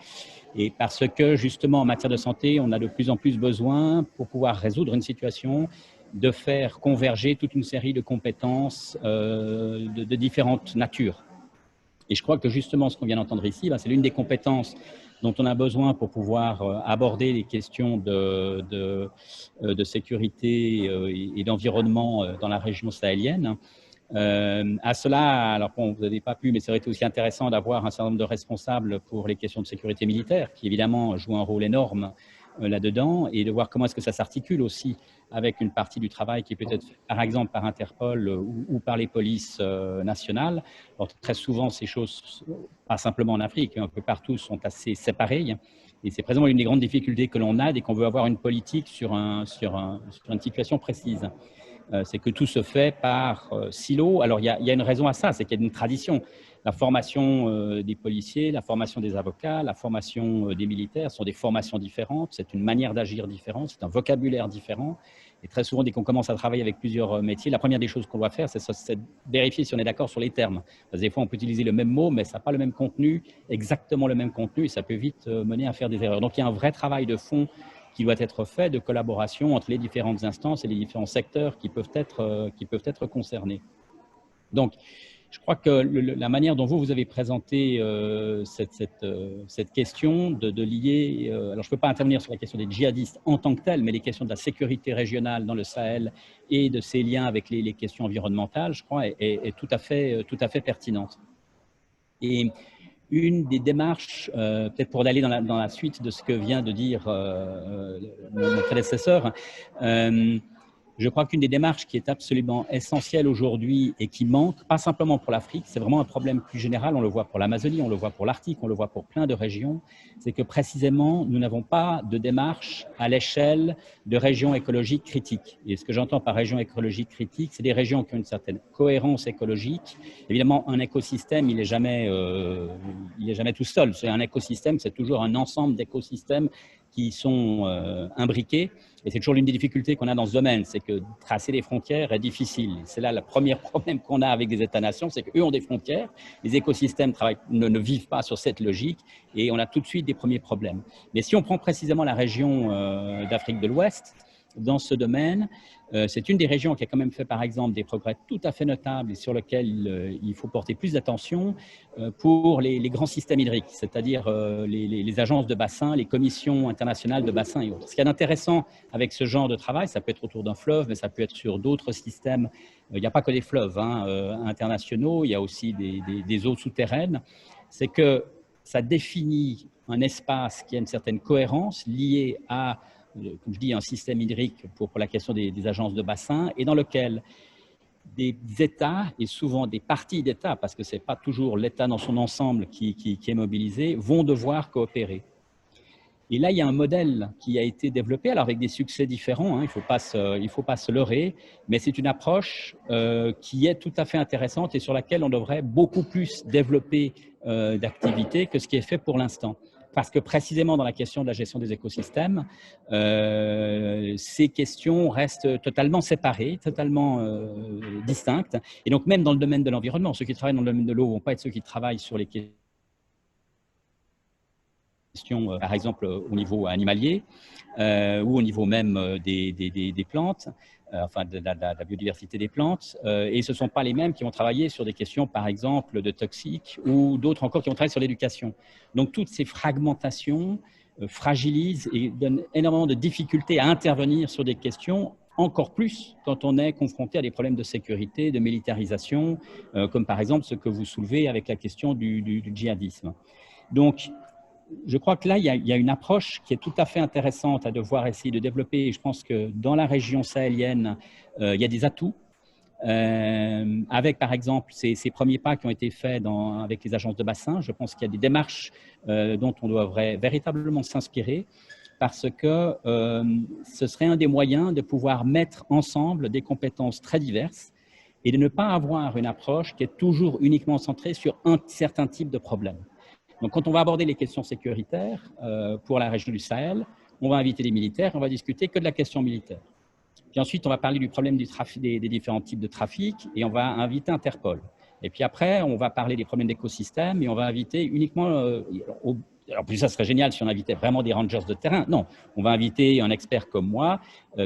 Et parce que justement en matière de santé, on a de plus en plus besoin pour pouvoir résoudre une situation de faire converger toute une série de compétences de différentes natures. Et je crois que justement ce qu'on vient d'entendre ici, c'est l'une des compétences dont on a besoin pour pouvoir aborder les questions de sécurité et d'environnement dans la région sahélienne. À cela, alors bon, vous n'avez pas pu, mais ça aurait été aussi intéressant d'avoir un certain nombre de responsables pour les questions de sécurité militaire, qui évidemment jouent un rôle énorme là-dedans, et de voir comment est-ce que ça s'articule aussi avec une partie du travail qui peut être fait, par exemple, par Interpol ou par les polices nationales. Alors, très souvent, ces choses, pas simplement en Afrique, un peu partout, sont assez séparées. Et c'est précisément une des grandes difficultés que l'on a dès qu'on veut avoir une politique sur une situation précise. C'est que tout se fait par silo. Alors, il y a une raison à ça, c'est qu'il y a une tradition. La formation des policiers, la formation des avocats, la formation des militaires sont des formations différentes, c'est une manière d'agir différente, c'est un vocabulaire différent. Et très souvent, dès qu'on commence à travailler avec plusieurs métiers, la première des choses qu'on doit faire, c'est vérifier si on est d'accord sur les termes. Parce que des fois, on peut utiliser le même mot, mais ça n'a pas le même contenu, exactement le même contenu, et ça peut vite mener à faire des erreurs. Donc, il y a un vrai travail de fond qui doit être fait, de collaboration entre les différentes instances et les différents secteurs qui peuvent être concernés. Donc, je crois que la manière dont vous avez présenté cette question de lier, alors je ne peux pas intervenir sur la question des djihadistes en tant que telles, mais les questions de la sécurité régionale dans le Sahel et de ces liens avec les questions environnementales, je crois, est tout à fait pertinente. Et une des démarches, peut-être pour aller dans la suite de ce que vient de dire mon prédécesseur, je crois qu'une des démarches qui est absolument essentielle aujourd'hui et qui manque, pas simplement pour l'Afrique, c'est vraiment un problème plus général, on le voit pour l'Amazonie, on le voit pour l'Arctique, on le voit pour plein de régions, c'est que précisément, nous n'avons pas de démarche à l'échelle de régions écologiques critiques. Et ce que j'entends par région écologique critique, c'est des régions qui ont une certaine cohérence écologique. Évidemment, un écosystème, il n'est jamais tout seul. C'est un écosystème, c'est toujours un ensemble d'écosystèmes qui sont imbriqués. Et c'est toujours l'une des difficultés qu'on a dans ce domaine, c'est que tracer des frontières est difficile. C'est là le premier problème qu'on a avec les États-nations, c'est qu'eux ont des frontières, les écosystèmes ne vivent pas sur cette logique et on a tout de suite des premiers problèmes. Mais si on prend précisément la région d'Afrique de l'Ouest, dans ce domaine, c'est une des régions qui a quand même fait par exemple des progrès tout à fait notables et sur lesquels il faut porter plus d'attention pour les grands systèmes hydriques, c'est-à-dire les agences de bassin, les commissions internationales de bassin et autres. Ce qui est intéressant avec ce genre de travail, ça peut être autour d'un fleuve, mais ça peut être sur d'autres systèmes. Il n'y a pas que des fleuves internationaux, il y a aussi des eaux souterraines. C'est que ça définit un espace qui a une certaine cohérence liée à, comme je dis, un système hydrique pour la question des agences de bassin et dans lequel des États et souvent des parties d'États, parce que ce n'est pas toujours l'État dans son ensemble qui est mobilisé, vont devoir coopérer. Et là, il y a un modèle qui a été développé, alors avec des succès différents, il ne faut pas se leurrer, mais c'est une approche qui est tout à fait intéressante et sur laquelle on devrait beaucoup plus développer d'activités que ce qui est fait pour l'instant. Parce que précisément dans la question de la gestion des écosystèmes, ces questions restent totalement séparées, totalement distinctes. Et donc même dans le domaine de l'environnement, ceux qui travaillent dans le domaine de l'eau ne vont pas être ceux qui travaillent sur les questions, par exemple au niveau animalier ou au niveau même des plantes, enfin de la biodiversité des plantes, et ce ne sont pas les mêmes qui vont travailler sur des questions, par exemple, de toxiques ou d'autres encore qui vont travailler sur l'éducation. Donc toutes ces fragmentations fragilisent et donnent énormément de difficultés à intervenir sur des questions, encore plus quand on est confronté à des problèmes de sécurité, de militarisation, comme par exemple ce que vous soulevez avec la question du djihadisme. Donc, je crois que là, il y a une approche qui est tout à fait intéressante à devoir essayer de développer. Et je pense que dans la région sahélienne, il y a des atouts. Avec, par exemple, ces premiers pas qui ont été faits avec les agences de bassin, je pense qu'il y a des démarches dont on devrait véritablement s'inspirer parce que ce serait un des moyens de pouvoir mettre ensemble des compétences très diverses et de ne pas avoir une approche qui est toujours uniquement centrée sur un certain type de problème. Donc, quand on va aborder les questions sécuritaires pour la région du Sahel, on va inviter les militaires, on va discuter que de la question militaire. Puis ensuite, on va parler du problème des différents types de trafic et on va inviter Interpol. Et puis après, on va parler des problèmes d'écosystème et on va inviter uniquement… alors, plus ça serait génial si on invitait vraiment des rangers de terrain. Non, on va inviter un expert comme moi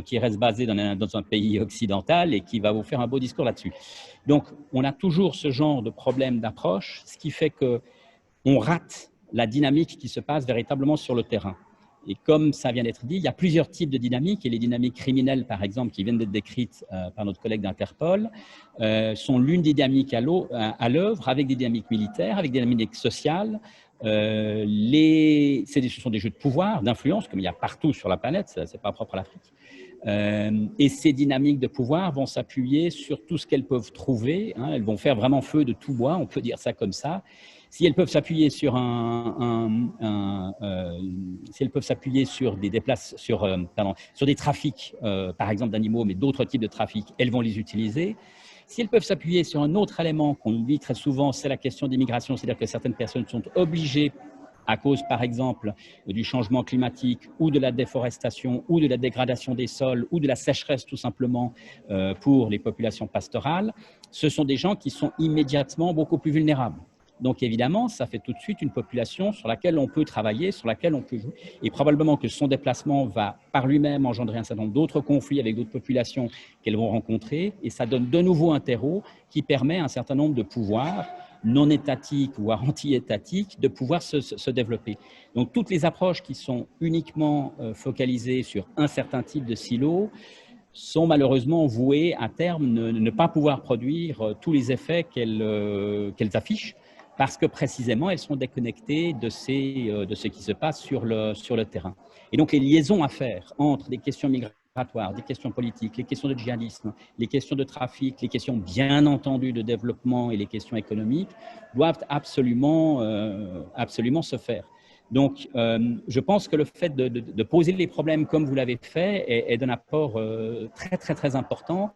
qui reste basé dans un pays occidental et qui va vous faire un beau discours là-dessus. Donc, on a toujours ce genre de problème d'approche, ce qui fait que on rate la dynamique qui se passe véritablement sur le terrain. Et comme ça vient d'être dit, il y a plusieurs types de dynamiques et les dynamiques criminelles, par exemple, qui viennent d'être décrites par notre collègue d'Interpol, sont l'une des dynamiques à l'œuvre avec des dynamiques militaires, avec des dynamiques sociales. Ce sont des jeux de pouvoir, d'influence, comme il y a partout sur la planète, ce n'est pas propre à l'Afrique. Et ces dynamiques de pouvoir vont s'appuyer sur tout ce qu'elles peuvent trouver. Elles vont faire vraiment feu de tout bois, on peut dire ça comme ça. Si elles peuvent s'appuyer sur sur des trafics, par exemple d'animaux, mais d'autres types de trafics, elles vont les utiliser. Si elles peuvent s'appuyer sur un autre élément qu'on oublie très souvent, c'est la question d'immigration, c'est-à-dire que certaines personnes sont obligées à cause, par exemple, du changement climatique ou de la déforestation ou de la dégradation des sols ou de la sécheresse tout simplement pour les populations pastorales, ce sont des gens qui sont immédiatement beaucoup plus vulnérables. Donc évidemment, ça fait tout de suite une population sur laquelle on peut travailler, sur laquelle on peut jouer. Et probablement que son déplacement va par lui-même engendrer un certain nombre d'autres conflits avec d'autres populations qu'elles vont rencontrer. Et ça donne de nouveau un terreau qui permet à un certain nombre de pouvoirs non étatiques, voire anti-étatiques, de pouvoir se développer. Donc toutes les approches qui sont uniquement focalisées sur un certain type de silo sont malheureusement vouées à terme ne pas pouvoir produire tous les effets qu'elles affichent, parce que précisément elles sont déconnectées de ce qui se passe sur le terrain. Et donc les liaisons à faire entre des questions migratoires, des questions politiques, les questions de djihadisme, les questions de trafic, les questions bien entendu de développement et les questions économiques doivent absolument se faire. Donc, je pense que le fait de poser les problèmes comme vous l'avez fait est d'un apport très, très, très important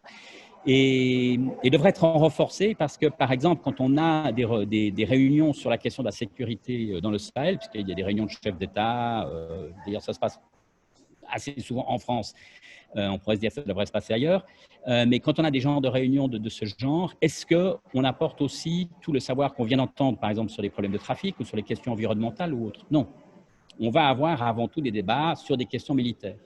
et devrait être renforcé parce que, par exemple, quand on a des réunions sur la question de la sécurité dans le Sahel, puisqu'il y a des réunions de chefs d'État, d'ailleurs ça se passe assez souvent en France, on pourrait se dire que ça devrait se passer ailleurs, mais quand on a des genres de réunions de ce genre, est-ce qu'on apporte aussi tout le savoir qu'on vient d'entendre, par exemple, sur les problèmes de trafic ou sur les questions environnementales ou autres? Non. On va avoir avant tout des débats sur des questions militaires.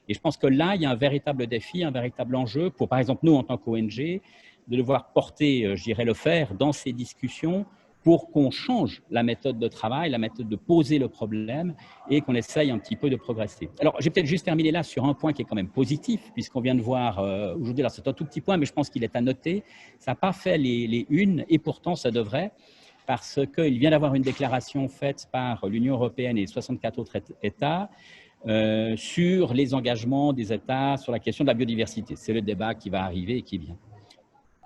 Et je pense que là, il y a un véritable défi, un véritable enjeu pour, par exemple, nous, en tant qu'ONG, de devoir porter, je dirais, le fer dans ces discussions pour qu'on change la méthode de travail, la méthode de poser le problème et qu'on essaye un petit peu de progresser. Alors, je vais peut-être juste terminer là sur un point qui est quand même positif, puisqu'on vient de voir aujourd'hui, alors c'est un tout petit point, mais je pense qu'il est à noter, ça n'a pas fait les unes et pourtant ça devrait, parce qu'il vient d'avoir une déclaration faite par l'Union européenne et 64 autres États sur les engagements des États sur la question de la biodiversité. C'est le débat qui va arriver et qui vient.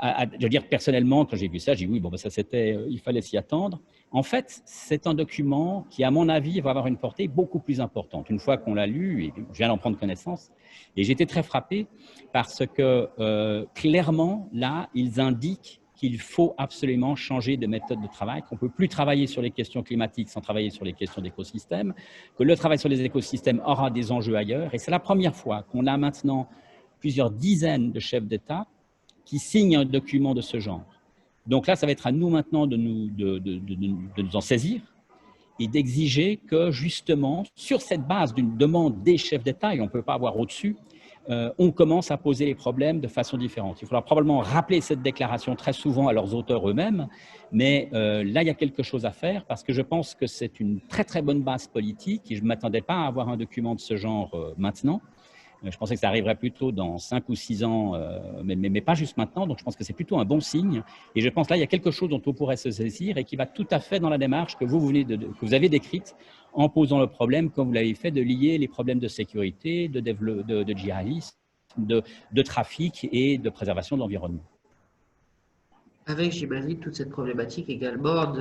Je veux dire, personnellement, quand j'ai vu ça, j'ai dit oui, bon, ben ça c'était, il fallait s'y attendre. En fait, c'est un document qui, à mon avis, va avoir une portée beaucoup plus importante. Une fois qu'on l'a lu, et je viens d'en prendre connaissance, et j'ai été très frappé parce que clairement, là, ils indiquent qu'il faut absolument changer de méthode de travail, qu'on ne peut plus travailler sur les questions climatiques sans travailler sur les questions d'écosystèmes, que le travail sur les écosystèmes aura des enjeux ailleurs. Et c'est la première fois qu'on a maintenant plusieurs dizaines de chefs d'État qui signent un document de ce genre. Donc là, ça va être à nous maintenant de nous en saisir et d'exiger que justement, sur cette base d'une demande des chefs d'État, et on ne peut pas avoir au-dessus, on commence à poser les problèmes de façon différente. Il faudra probablement rappeler cette déclaration très souvent à leurs auteurs eux-mêmes, mais là, il y a quelque chose à faire parce que je pense que c'est une très, très bonne base politique et je ne m'attendais pas à avoir un document de ce genre maintenant. Je pensais que ça arriverait plutôt dans 5 ou 6 ans, mais pas juste maintenant. Donc, je pense que c'est plutôt un bon signe. Et je pense là, il y a quelque chose dont on pourrait se saisir et qui va tout à fait dans la démarche que vous avez décrite en posant le problème, comme vous l'avez fait, de lier les problèmes de sécurité, de djihadisme, de trafic et de préservation de l'environnement. Avec, j'imagine, toute cette problématique également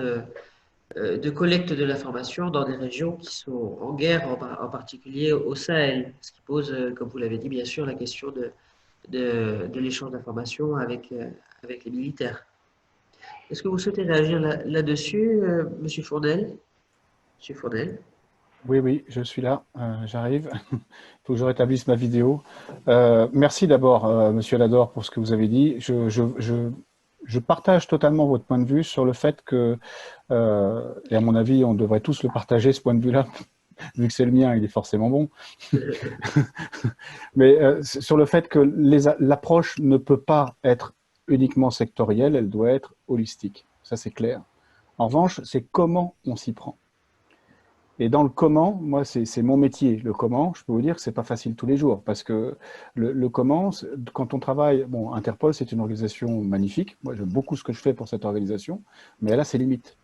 de collecte de l'information dans des régions qui sont en guerre, en particulier au Sahel, ce qui pose, comme vous l'avez dit, bien sûr, la question de l'échange d'informations avec les militaires. Est-ce que vous souhaitez réagir là-dessus, Monsieur Fournel? Monsieur Fournel? Oui, je suis là, j'arrive. Il faut que je rétablisse ma vidéo. Merci d'abord, Monsieur Lador, pour ce que vous avez dit. Je partage totalement votre point de vue sur le fait que, et à mon avis, on devrait tous le partager, ce point de vue-là, vu que c'est le mien, il est forcément bon. Mais sur le fait que l'approche ne peut pas être uniquement sectorielle, elle doit être holistique. Ça, c'est clair. En revanche, c'est comment on s'y prend. Et dans le comment, moi, c'est mon métier. Le comment, je peux vous dire que c'est pas facile tous les jours parce que le comment, quand on travaille, bon, Interpol, c'est une organisation magnifique. Moi, j'aime beaucoup ce que je fais pour cette organisation, mais elle a ses limites.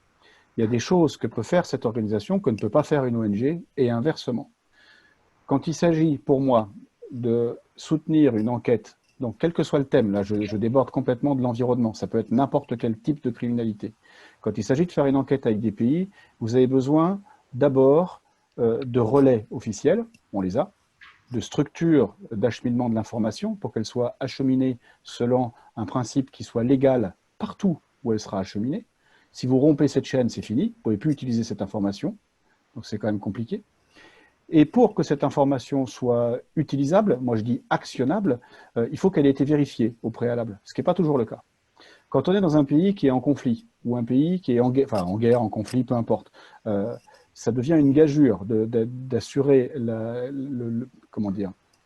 Il y a des choses que peut faire cette organisation que ne peut pas faire une ONG et inversement. Quand il s'agit pour moi de soutenir une enquête, donc quel que soit le thème, là, je déborde complètement de l'environnement. Ça peut être n'importe quel type de criminalité. Quand il s'agit de faire une enquête avec des pays, vous avez besoin d'abord de relais officiels, on les a, de structures d'acheminement de l'information pour qu'elle soit acheminée selon un principe qui soit légal partout où elle sera acheminée. Si vous rompez cette chaîne, c'est fini, vous ne pouvez plus utiliser cette information. donc c'est quand même compliqué. Et pour que cette information soit utilisable, moi je dis actionnable, il faut qu'elle ait été vérifiée au préalable, ce qui n'est pas toujours le cas. Quand on est dans un pays qui est en conflit, ou un pays qui est en guerre, en conflit, peu importe, ça devient une gageure d'assurer la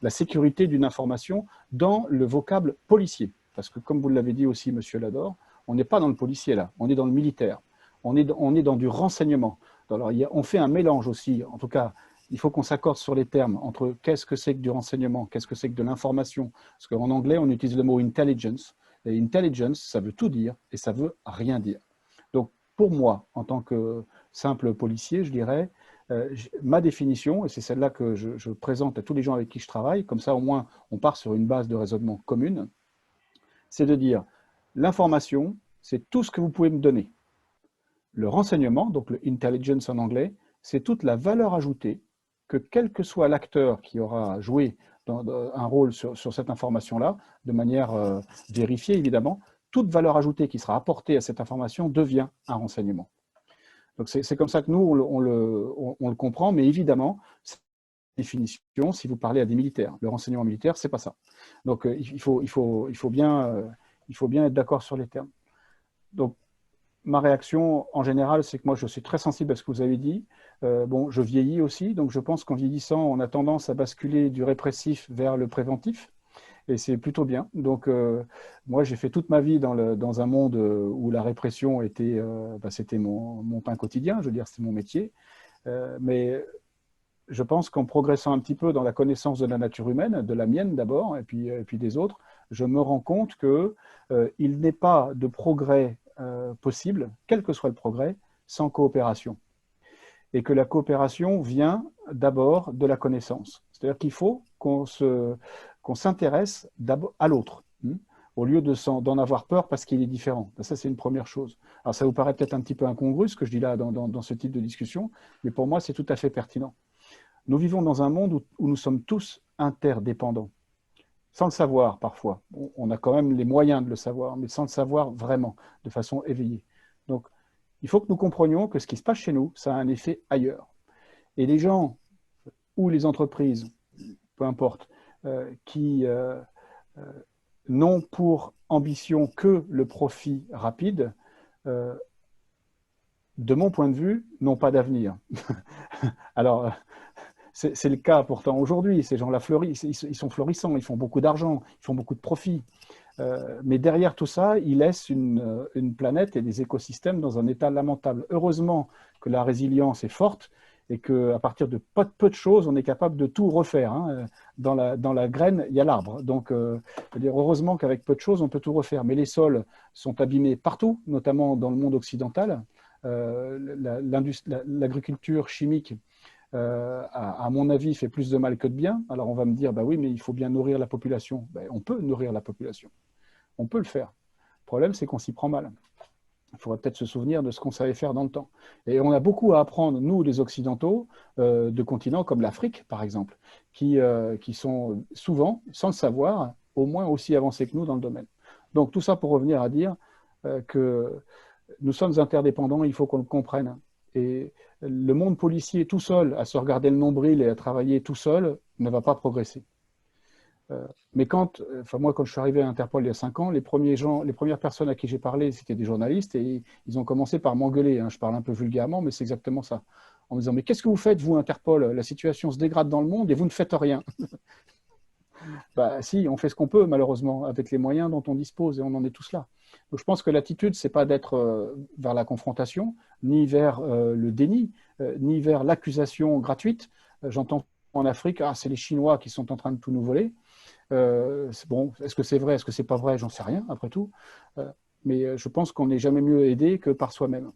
sécurité d'une information dans le vocable policier. Parce que comme vous l'avez dit aussi, monsieur Lador, on n'est pas dans le policier là, on est dans le militaire, on est dans du renseignement. Alors, on fait un mélange aussi, en tout cas, il faut qu'on s'accorde sur les termes entre qu'est-ce que c'est que du renseignement, qu'est-ce que c'est que de l'information. Parce qu'en anglais, on utilise le mot intelligence. Et intelligence, ça veut tout dire et ça veut rien dire. Donc, pour moi, en tant que simple policier, je dirais, ma définition, et c'est celle-là que je présente à tous les gens avec qui je travaille, comme ça au moins on part sur une base de raisonnement commune, c'est de dire l'information, c'est tout ce que vous pouvez me donner. Le renseignement, donc le intelligence en anglais, c'est toute la valeur ajoutée que quel que soit l'acteur qui aura joué un rôle sur cette information-là, de manière vérifiée évidemment, toute valeur ajoutée qui sera apportée à cette information devient un renseignement. Donc c'est comme ça que nous, on le comprend, mais évidemment, cette définition, si vous parlez à des militaires, le renseignement militaire, c'est pas ça. Donc il faut bien être d'accord sur les termes. Donc ma réaction en général, c'est que moi je suis très sensible à ce que vous avez dit. Bon, je vieillis aussi, donc je pense qu'en vieillissant, on a tendance à basculer du répressif vers le préventif. Et c'est plutôt bien. Donc, moi, j'ai fait toute ma vie dans un monde où la répression était, c'était mon pain quotidien, je veux dire, c'était mon métier. Mais je pense qu'en progressant un petit peu dans la connaissance de la nature humaine, de la mienne d'abord, et puis des autres, je me rends compte qu'il n'est pas de progrès possible, quel que soit le progrès, sans coopération. Et que la coopération vient d'abord de la connaissance. C'est-à-dire qu'il faut qu'on s'intéresse à l'autre, au lieu d'en avoir peur parce qu'il est différent. Ça, c'est une première chose. Alors, ça vous paraît peut-être un petit peu incongru, ce que je dis là dans ce type de discussion, mais pour moi, c'est tout à fait pertinent. Nous vivons dans un monde où nous sommes tous interdépendants, sans le savoir parfois. On a quand même les moyens de le savoir, mais sans le savoir vraiment, de façon éveillée. Donc, il faut que nous comprenions que ce qui se passe chez nous, ça a un effet ailleurs. Et les gens ou les entreprises, peu importe, qui n'ont pour ambition que le profit rapide, de mon point de vue, n'ont pas d'avenir. Alors, c'est le cas pourtant aujourd'hui. Ces gens-là fleurissent, ils sont florissants, ils font beaucoup d'argent, ils font beaucoup de profit. Mais derrière tout ça, ils laissent une planète et des écosystèmes dans un état lamentable. Heureusement que la résilience est forte et qu'à partir de peu de choses, on est capable de tout refaire. Hein. Dans la graine, il y a l'arbre. Donc, heureusement qu'avec peu de choses, on peut tout refaire. Mais les sols sont abîmés partout, notamment dans le monde occidental. L'agriculture chimique, à mon avis, fait plus de mal que de bien. Alors on va me dire, bah oui, mais il faut bien nourrir la population. Ben, on peut nourrir la population. On peut le faire. Le problème, c'est qu'on s'y prend mal. Il faudrait peut-être se souvenir de ce qu'on savait faire dans le temps. Et on a beaucoup à apprendre, nous, les Occidentaux, de continents comme l'Afrique, par exemple, qui sont souvent, sans le savoir, au moins aussi avancés que nous dans le domaine. Donc tout ça pour revenir à dire que nous sommes interdépendants, il faut qu'on le comprenne. Et le monde policier tout seul, à se regarder le nombril et à travailler tout seul, ne va pas progresser. Mais moi, quand je suis arrivé à Interpol il y a 5 ans, les premières personnes à qui j'ai parlé, c'était des journalistes et ils ont commencé par m'engueuler. Hein. Je parle un peu vulgairement, mais c'est exactement ça. En me disant, mais qu'est-ce que vous faites, vous, Interpol? La situation se dégrade dans le monde et vous ne faites rien. Bah, si, on fait ce qu'on peut, malheureusement, avec les moyens dont on dispose et on en est tous là. Donc, je pense que l'attitude, ce n'est pas d'être vers la confrontation, ni vers le déni, ni vers l'accusation gratuite. J'entends en Afrique, c'est les Chinois qui sont en train de tout nous voler. Bon, est-ce que c'est vrai, est-ce que c'est pas vrai, j'en sais rien, après tout. Mais je pense qu'on n'est jamais mieux aidé que par soi-même.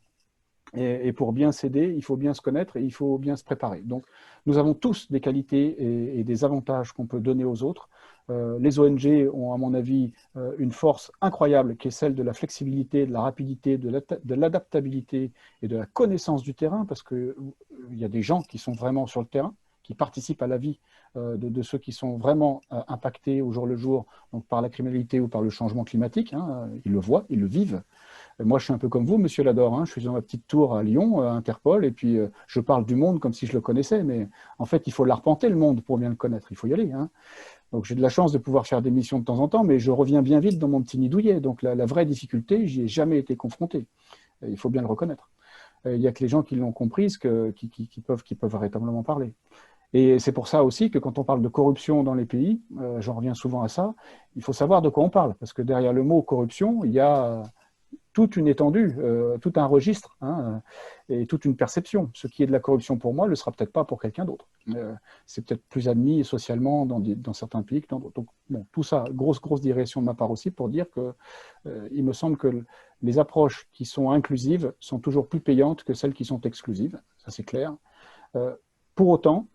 Et pour bien s'aider, il faut bien se connaître et il faut bien se préparer. Donc, nous avons tous des qualités et des avantages qu'on peut donner aux autres. Les ONG ont, à mon avis, une force incroyable qui est celle de la flexibilité, de la rapidité, de l'adaptabilité et de la connaissance du terrain, parce qu'il y a des gens qui sont vraiment sur le terrain, qui participent à la vie de ceux qui sont vraiment impactés au jour le jour donc par la criminalité ou par le changement climatique. Hein, ils le voient, ils le vivent. Moi, je suis un peu comme vous, monsieur Lador, hein, je suis dans ma petite tour à Lyon, à Interpol, et puis je parle du monde comme si je le connaissais, mais en fait, il faut l'arpenter, le monde, pour bien le connaître, il faut y aller. Hein. Donc, j'ai de la chance de pouvoir faire des missions de temps en temps, mais je reviens bien vite dans mon petit nid douillet. Donc, la vraie difficulté, j'y ai jamais été confronté. Il faut bien le reconnaître. Il n'y a que les gens qui l'ont comprise qui peuvent véritablement parler. Et c'est pour ça aussi que quand on parle de corruption dans les pays, j'en reviens souvent à ça, il faut savoir de quoi on parle. Parce que derrière le mot corruption, il y a toute une étendue, tout un registre hein, et toute une perception. Ce qui est de la corruption pour moi ne le sera peut-être pas pour quelqu'un d'autre. C'est peut-être plus admis socialement dans certains pays que dans d'autres. Donc, bon, tout ça, grosse digression de ma part aussi pour dire que il me semble que les approches qui sont inclusives sont toujours plus payantes que celles qui sont exclusives. Ça, c'est clair. Pour autant,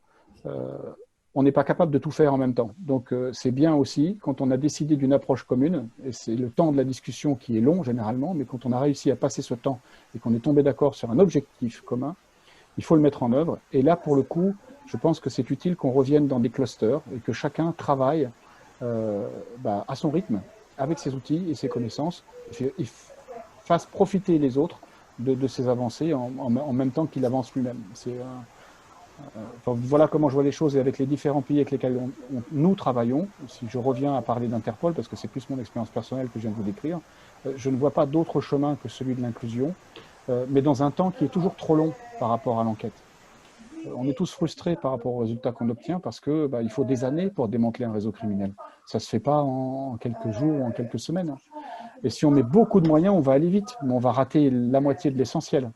on n'est pas capable de tout faire en même temps. Donc, c'est bien aussi, quand on a décidé d'une approche commune, et c'est le temps de la discussion qui est long généralement, mais quand on a réussi à passer ce temps et qu'on est tombé d'accord sur un objectif commun, il faut le mettre en œuvre. Et là, pour le coup, je pense que c'est utile qu'on revienne dans des clusters et que chacun travaille à son rythme, avec ses outils et ses connaissances, et fasse profiter les autres de ses avancées en même temps qu'il avance lui-même. Voilà comment je vois les choses et avec les différents pays avec lesquels nous travaillons. Si je reviens à parler d'Interpol, parce que c'est plus mon expérience personnelle que je viens de vous décrire, je ne vois pas d'autre chemin que celui de l'inclusion, mais dans un temps qui est toujours trop long par rapport à l'enquête. On est tous frustrés par rapport aux résultats qu'on obtient parce que il faut des années pour démanteler un réseau criminel. Ça ne se fait pas en quelques jours ou en quelques semaines. Et si on met beaucoup de moyens, on va aller vite, mais on va rater la moitié de l'essentiel.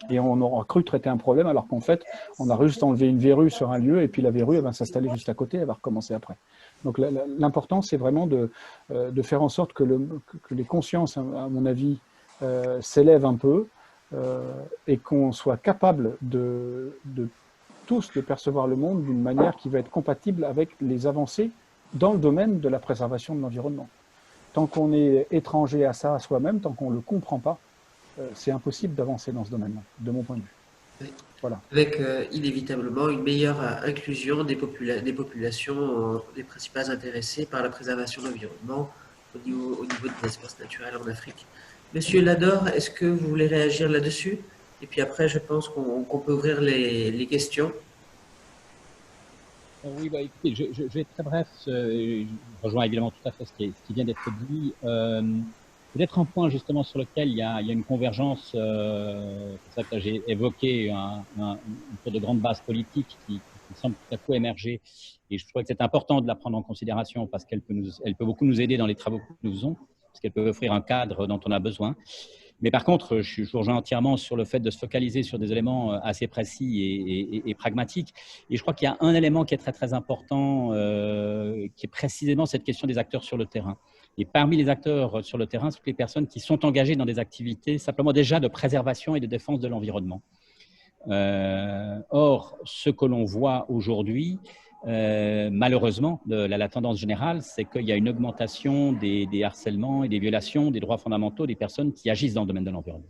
Et on aura cru traiter un problème alors qu'en fait, on a juste enlevé une verrue sur un lieu et puis la verrue elle va s'installer juste à côté, elle va recommencer après. Donc l'important, c'est vraiment de faire en sorte que les consciences, à mon avis, s'élèvent un peu et qu'on soit capable de tous de percevoir le monde d'une manière qui va être compatible avec les avancées dans le domaine de la préservation de l'environnement. Tant qu'on est étranger à ça à soi-même, tant qu'on ne le comprend pas, c'est impossible d'avancer dans ce domaine-là, de mon point de vue. Oui. Voilà. Avec inévitablement une meilleure inclusion des populations les principales intéressées par la préservation de l'environnement au niveau des espaces naturels en Afrique. Monsieur Lador, est-ce que vous voulez réagir là-dessus? Et puis après, je pense qu'on peut ouvrir les questions. Oui, écoutez, je vais être très bref. Je rejoins évidemment tout à fait ce qui vient d'être dit. Peut-être un point justement sur lequel il y a une convergence, c'est ça que j'ai évoqué, une sorte de grande base politique qui semble tout à coup émerger. Et je crois que c'est important de la prendre en considération parce qu'elle peut beaucoup nous aider dans les travaux que nous faisons, parce qu'elle peut offrir un cadre dont on a besoin. Mais par contre, je vous rejoins entièrement sur le fait de se focaliser sur des éléments assez précis et pragmatiques. Et je crois qu'il y a un élément qui est très important, qui est précisément cette question des acteurs sur le terrain. Et parmi les acteurs sur le terrain, toutes les personnes qui sont engagées dans des activités simplement déjà de préservation et de défense de l'environnement. Or, ce que l'on voit aujourd'hui, malheureusement, la tendance générale, c'est qu'il y a une augmentation des harcèlements et des violations des droits fondamentaux des personnes qui agissent dans le domaine de l'environnement.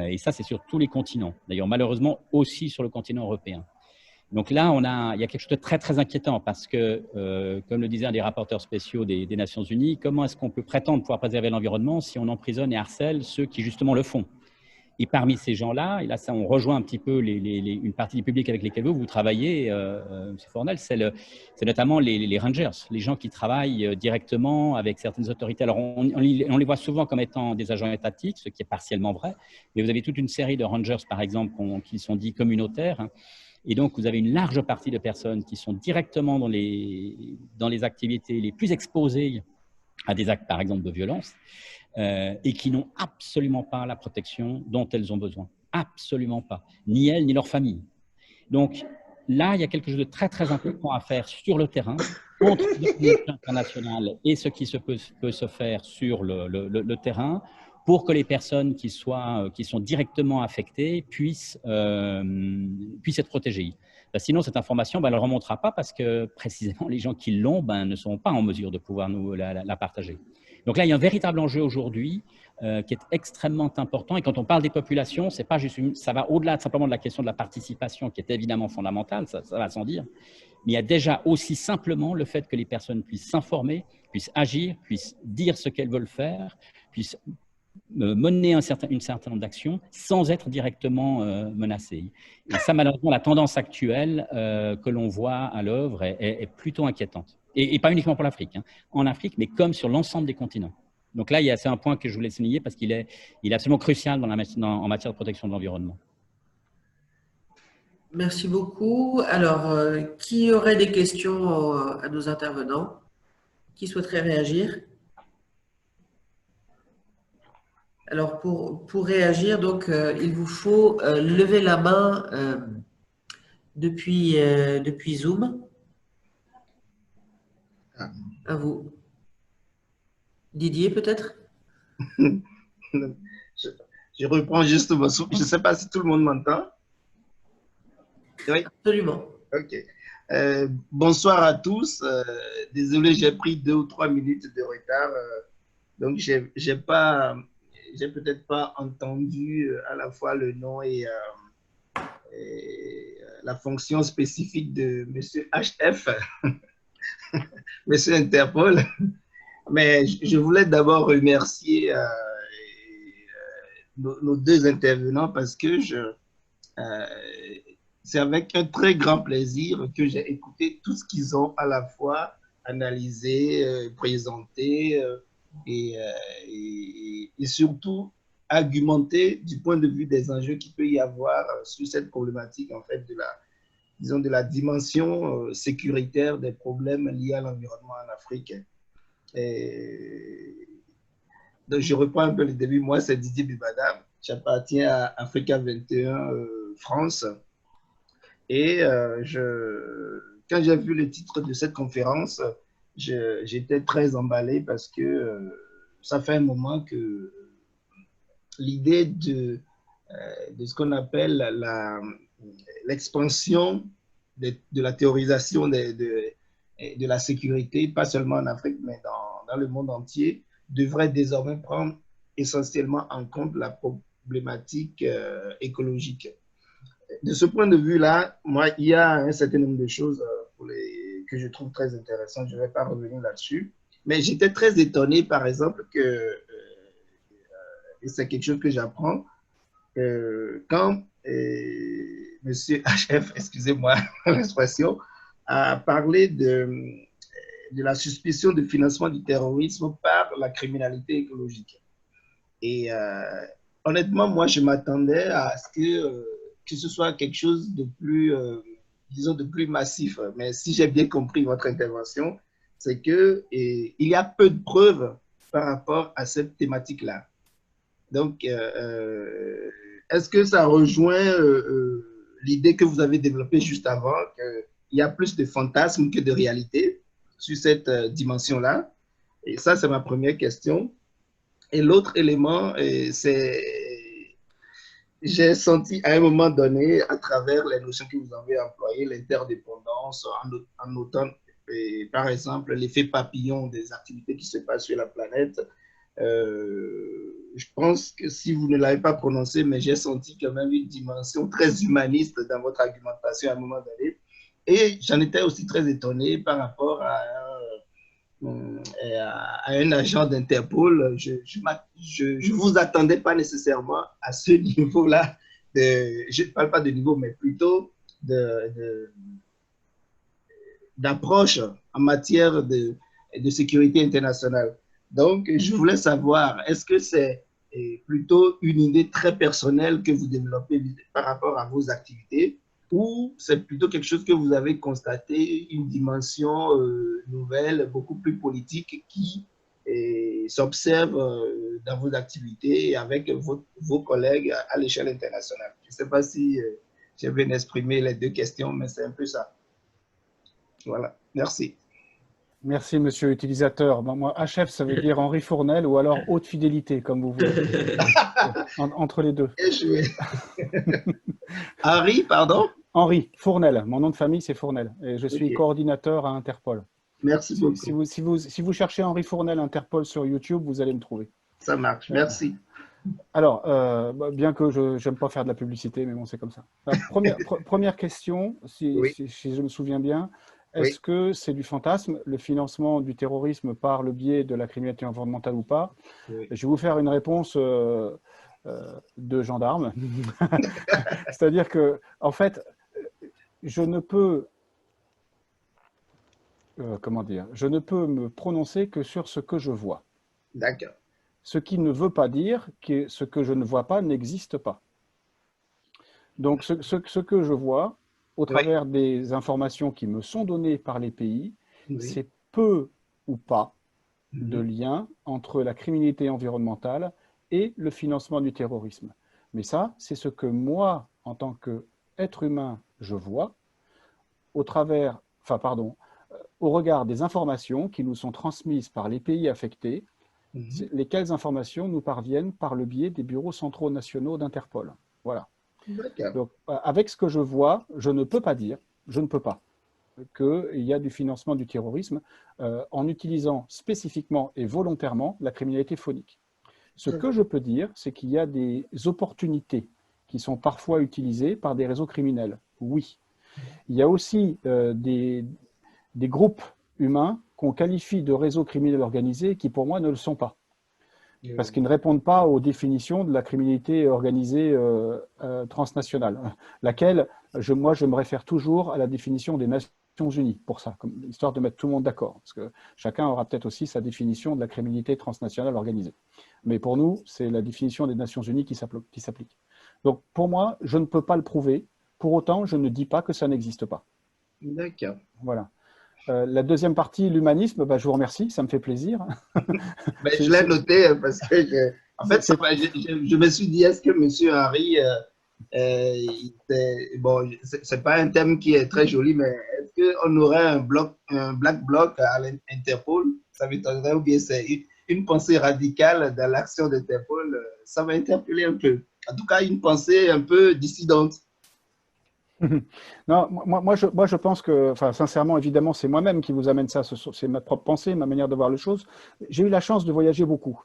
Et ça, c'est sur tous les continents. D'ailleurs, malheureusement, aussi sur le continent européen. Donc là, il y a quelque chose de très inquiétant parce que, comme le disait un des rapporteurs spéciaux des Nations Unies, comment est-ce qu'on peut prétendre pouvoir préserver l'environnement si on emprisonne et harcèle ceux qui justement le font? Et parmi ces gens-là, et là ça, on rejoint un petit peu une partie du public avec lesquels vous travaillez, M. Fournel, c'est notamment les rangers, les gens qui travaillent directement avec certaines autorités. Alors on les voit souvent comme étant des agents étatiques, ce qui est partiellement vrai, mais vous avez toute une série de rangers, par exemple, qui sont dits communautaires. Et donc, vous avez une large partie de personnes qui sont directement dans les activités les plus exposées à des actes, par exemple, de violence, et qui n'ont absolument pas la protection dont elles ont besoin. Absolument pas. Ni elles, ni leur famille. Donc, là, il y a quelque chose de très important à faire sur le terrain, entre les communautés internationales et ce qui peut se faire sur le terrain, pour que les personnes qui sont directement affectées puissent être protégées. Sinon, cette information, elle ne remontera pas parce que précisément les gens qui l'ont ne sont pas en mesure de pouvoir nous la partager. Donc là, il y a un véritable enjeu aujourd'hui qui est extrêmement important. Et quand on parle des populations, c'est pas juste ça va au-delà simplement de la question de la participation qui est évidemment fondamentale, ça va sans dire. Mais il y a déjà aussi simplement le fait que les personnes puissent s'informer, puissent agir, puissent dire ce qu'elles veulent faire, puissent mener un certain nombre d'actions sans être directement menacé. Et ça, malheureusement, la tendance actuelle que l'on voit à l'œuvre est plutôt inquiétante. Et pas uniquement pour l'Afrique, hein. En Afrique, mais comme sur l'ensemble des continents. Donc là, c'est un point que je voulais souligner parce qu'il est absolument crucial en matière de protection de l'environnement. Merci beaucoup. Alors, qui aurait des questions à nos intervenants? Qui souhaiterait réagir? Alors, pour réagir, donc, il vous faut lever la main depuis Zoom. À vous. Didier, peut-être? Je reprends juste mon souffle. Je ne sais pas si tout le monde m'entend. Oui. Absolument. OK. Bonsoir à tous. Désolé, j'ai pris 2 ou 3 minutes de retard. Donc, j'ai peut-être pas entendu à la fois le nom et la fonction spécifique de Monsieur HF, Monsieur Interpol. Mais je voulais d'abord remercier nos 2 intervenants parce que c'est avec un très grand plaisir que j'ai écouté tout ce qu'ils ont à la fois analysé, présenté et surtout argumenté du point de vue des enjeux qu'il peut y avoir sur cette problématique en fait de la dimension sécuritaire des problèmes liés à l'environnement en Afrique. Donc, je reprends un peu le début. Moi, c'est Didier Bibada. J'appartiens à Africa 21 France. Et quand j'ai vu le titre de cette conférence, j'étais très emballé parce que ça fait un moment que l'idée de ce qu'on appelle l'expansion de la théorisation de la sécurité, pas seulement en Afrique, mais dans le monde entier, devrait désormais prendre essentiellement en compte la problématique écologique. De ce point de vue-là, moi, il y a un certain nombre de choses que je trouve très intéressantes. Je ne vais pas revenir là-dessus. Mais j'étais très étonné, par exemple, et c'est quelque chose que j'apprends, quand Monsieur HF, excusez-moi l'expression, a parlé de la suspicion de financement du terrorisme par la criminalité écologique. Et honnêtement, moi, je m'attendais à ce que ce soit quelque chose de plus, disons, de plus massif. Mais si j'ai bien compris votre intervention, c'est qu'il y a peu de preuves par rapport à cette thématique-là. Donc, est-ce que ça rejoint l'idée que vous avez développée juste avant, qu'il y a plus de fantasmes que de réalité sur cette dimension-là? Et ça, c'est ma première question. Et l'autre élément, c'est j'ai senti à un moment donné, à travers les notions que vous avez employées, l'interdépendance, en notant, par exemple, l'effet papillon des activités qui se passent sur la planète. Je pense que si vous ne l'avez pas prononcé, mais j'ai senti quand même une dimension très humaniste dans votre argumentation à un moment donné. Et j'en étais aussi très étonné par rapport à un agent d'Interpol. Je ne vous attendais pas nécessairement à ce niveau-là. Je ne parle pas de niveau, mais plutôt d'approche en matière de sécurité internationale. Donc, je voulais savoir, est-ce que c'est plutôt une idée très personnelle que vous développez par rapport à vos activités, ou c'est plutôt quelque chose que vous avez constaté, une dimension nouvelle, beaucoup plus politique qui s'observe dans vos activités et avec vos collègues à l'échelle internationale? Je ne sais pas si j'ai bien exprimé les 2 questions, mais c'est un peu ça. Voilà, merci. Merci, monsieur utilisateur. Ben, moi, HF, ça veut dire Henri Fournel ou alors haute fidélité, comme vous voulez. Entre les deux. Henri, pardon? Henri Fournel. Mon nom de famille, c'est Fournel. Et je suis coordinateur à Interpol. Merci beaucoup. Si vous cherchez Henri Fournel Interpol sur YouTube, vous allez me trouver. Ça marche, merci. Alors, bien que je n'aime pas faire de la publicité, mais bon, c'est comme ça. Alors, première question, si je me souviens bien. est-ce que c'est du fantasme, le financement du terrorisme par le biais de la criminalité environnementale ou pas? Oui. Je vais vous faire une réponse de gendarme. C'est-à-dire que, en fait, je ne peux, comment dire, je ne peux me prononcer que sur ce que je vois. D'accord. Ce qui ne veut pas dire que ce que je ne vois pas n'existe pas. Donc, ce que je vois, au travers des informations qui me sont données par les pays, c'est peu ou pas de lien entre la criminalité environnementale et le financement du terrorisme. Mais ça, c'est ce que moi, en tant qu'être humain, je vois au travers, enfin pardon, au regard des informations qui nous sont transmises par les pays affectés, lesquelles informations nous parviennent par le biais des bureaux centraux nationaux d'Interpol. Voilà. Donc, avec ce que je vois, je ne peux pas dire, je ne peux pas, qu'il y a du financement du terrorisme en utilisant spécifiquement et volontairement la criminalité phonique. Ce que je peux dire, c'est qu'il y a des opportunités qui sont parfois utilisées par des réseaux criminels. Oui. Il y a aussi des groupes humains qu'on qualifie de réseaux criminels organisés qui, pour moi, ne le sont pas. Parce qu'ils ne répondent pas aux définitions de la criminalité organisée transnationale, laquelle, moi, je me réfère toujours à la définition des Nations Unies, pour ça, histoire de mettre tout le monde d'accord, parce que chacun aura peut-être aussi sa définition de la criminalité transnationale organisée. Mais pour nous, c'est la définition des Nations Unies qui s'applique. Donc, pour moi, je ne peux pas le prouver, pour autant, je ne dis pas que ça n'existe pas. D'accord. Voilà. La deuxième partie, l'humanisme, je vous remercie, ça me fait plaisir. Je l'ai noté parce que, en fait, je me suis dit, est-ce que M. Henry, bon, c'est pas un thème qui est très joli, mais est-ce qu'on aurait un black bloc à l'Interpol? Ça m'étonnerait, ou bien c'est une pensée radicale dans l'action d'Interpol? Ça m'a interpellé un peu. En tout cas, une pensée un peu dissidente. Non, moi, je pense que, enfin, sincèrement, évidemment, c'est moi-même qui vous amène ça. C'est ma propre pensée, ma manière de voir les choses. J'ai eu la chance de voyager beaucoup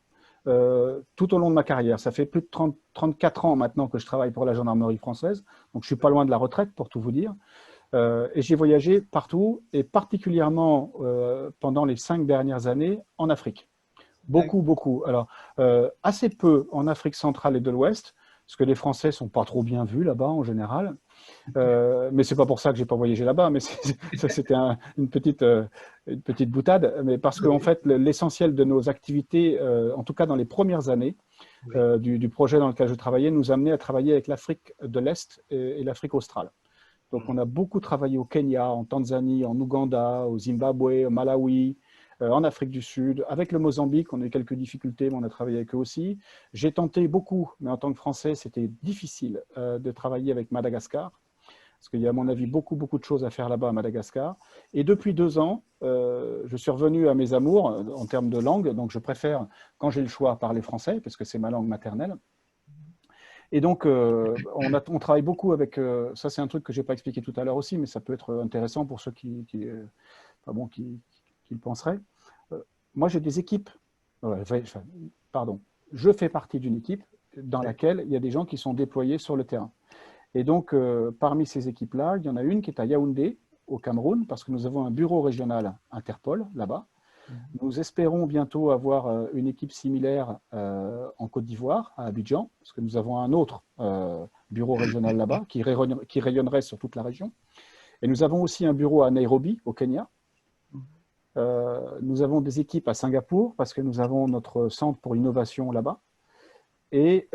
tout au long de ma carrière. Ça fait plus de 34 ans maintenant que je travaille pour la gendarmerie française. Donc, je suis pas loin de la retraite, pour tout vous dire. Et j'ai voyagé partout, et particulièrement pendant les 5 dernières années en Afrique. Beaucoup, beaucoup. Alors, assez peu en Afrique centrale et de l'Ouest, parce que les Français sont pas trop bien vus là-bas en général. Mais c'est pas pour ça que j'ai pas voyagé là-bas, mais ça c'était une petite boutade, mais parce qu'en fait l'essentiel de nos activités, en tout cas dans les premières années du projet dans lequel je travaillais, nous amenait à travailler avec l'Afrique de l'Est et l'Afrique australe. Donc on a beaucoup travaillé au Kenya, en Tanzanie, en Ouganda, au Zimbabwe, au Malawi, en Afrique du Sud. Avec le Mozambique, on a eu quelques difficultés, mais on a travaillé avec eux aussi. J'ai tenté beaucoup, mais en tant que Français, c'était difficile de travailler avec Madagascar, parce qu'il y a à mon avis beaucoup de choses à faire là-bas à Madagascar. Et depuis 2 ans, je suis revenu à mes amours en termes de langue, donc je préfère, quand j'ai le choix, parler français, parce que c'est ma langue maternelle. Et donc, on travaille beaucoup avec, ça c'est un truc que je n'ai pas expliqué tout à l'heure aussi, mais ça peut être intéressant pour ceux qui le penseraient. Moi, j'ai des équipes, je fais partie d'une équipe dans laquelle il y a des gens qui sont déployés sur le terrain. Et donc, parmi ces équipes-là, il y en a une qui est à Yaoundé, au Cameroun, parce que nous avons un bureau régional Interpol là-bas. Nous espérons bientôt avoir une équipe similaire en Côte d'Ivoire, à Abidjan, parce que nous avons un autre bureau régional là-bas qui rayonnerait sur toute la région. Et nous avons aussi un bureau à Nairobi, au Kenya. Nous avons des équipes à Singapour, parce que nous avons notre centre pour l'innovation là-bas. Et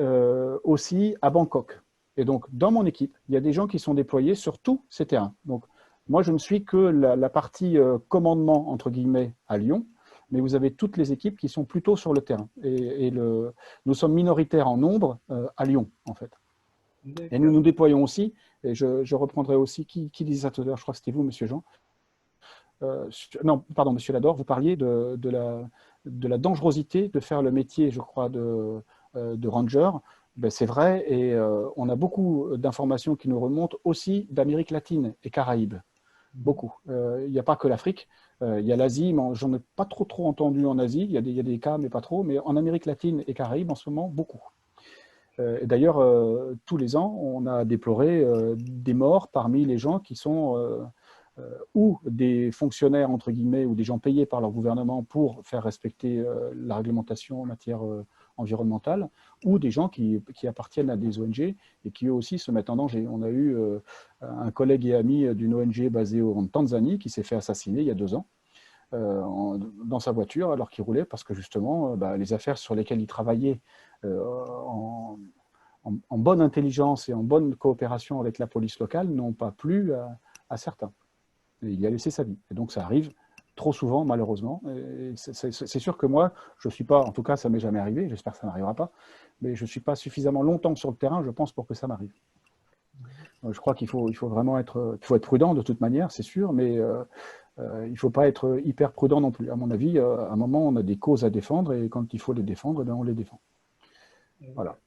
aussi à Bangkok. Et donc, dans mon équipe, il y a des gens qui sont déployés sur tous ces terrains. Donc, moi, je ne suis que la partie commandement, entre guillemets, à Lyon, mais vous avez toutes les équipes qui sont plutôt sur le terrain. Et nous sommes minoritaires en nombre à Lyon, en fait. Et nous nous déployons aussi, et je reprendrai aussi, qui disait ça tout à l'heure, je crois que c'était vous, monsieur Jean. Non, pardon, monsieur Lador, vous parliez de la dangerosité de faire le métier, je crois, de ranger. C'est vrai, et on a beaucoup d'informations qui nous remontent aussi d'Amérique latine et Caraïbes. Beaucoup. Il n'y a pas que l'Afrique, il y a l'Asie, mais j'en ai pas trop entendu en Asie, il y a des cas, mais pas trop, mais en Amérique latine et Caraïbes, en ce moment, beaucoup. Et d'ailleurs, tous les ans, on a déploré des morts parmi les gens qui sont ou des fonctionnaires, entre guillemets, ou des gens payés par leur gouvernement pour faire respecter la réglementation en matière environnementale, ou des gens qui appartiennent à des ONG et qui eux aussi se mettent en danger. On a eu un collègue et ami d'une ONG basée en Tanzanie qui s'est fait assassiner il y a 2 ans dans sa voiture alors qu'il roulait parce que justement les affaires sur lesquelles il travaillait en bonne intelligence et en bonne coopération avec la police locale n'ont pas plu à certains. Et il y a laissé sa vie. Et donc ça arrive trop souvent, malheureusement. C'est sûr que moi, je ne suis pas, en tout cas, ça ne m'est jamais arrivé, j'espère que ça n'arrivera pas, mais je ne suis pas suffisamment longtemps sur le terrain, je pense, pour que ça m'arrive. Je crois qu'il faut vraiment être prudent de toute manière, c'est sûr, mais il ne faut pas être hyper prudent non plus. À mon avis, à un moment, on a des causes à défendre et quand il faut les défendre, on les défend. Voilà.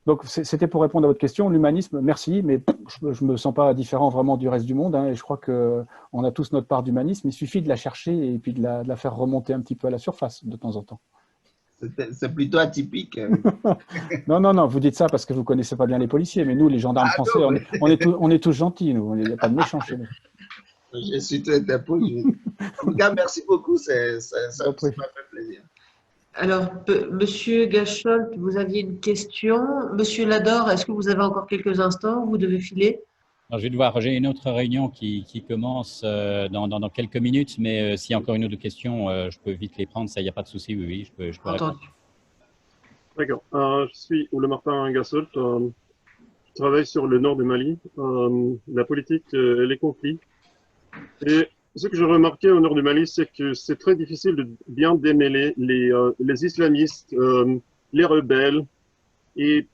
Donc, c'était pour répondre à votre question. L'humanisme, merci, mais je ne me sens pas différent vraiment du reste du monde. Et je crois qu'on a tous notre part d'humanisme. Il suffit de la chercher et puis de la faire remonter un petit peu à la surface de temps en temps. C'est plutôt atypique. Non, vous dites ça parce que vous ne connaissez pas bien les policiers. Mais nous, les gendarmes français, non, on est tous gentils. Nous. Il n'y a pas de méchants chez nous. Je suis très interpellé. En tout cas, merci beaucoup. Ça m'a fait plaisir. Alors, Monsieur Gacholt, vous aviez une question. Monsieur Lador, est-ce que vous avez encore quelques instants? Vous devez filer. Alors, j'ai une autre réunion qui commence dans quelques minutes, mais s'il y a encore une ou deux questions, je peux vite les prendre, ça, il n'y a pas de souci, oui, je peux répondre. D'accord. Je suis Oule Martin Gacholt. Je travaille sur le nord du Mali, la politique et les conflits. Et ce que j'ai remarqué au nord du Mali, c'est que c'est très difficile de bien démêler les islamistes, les rebelles et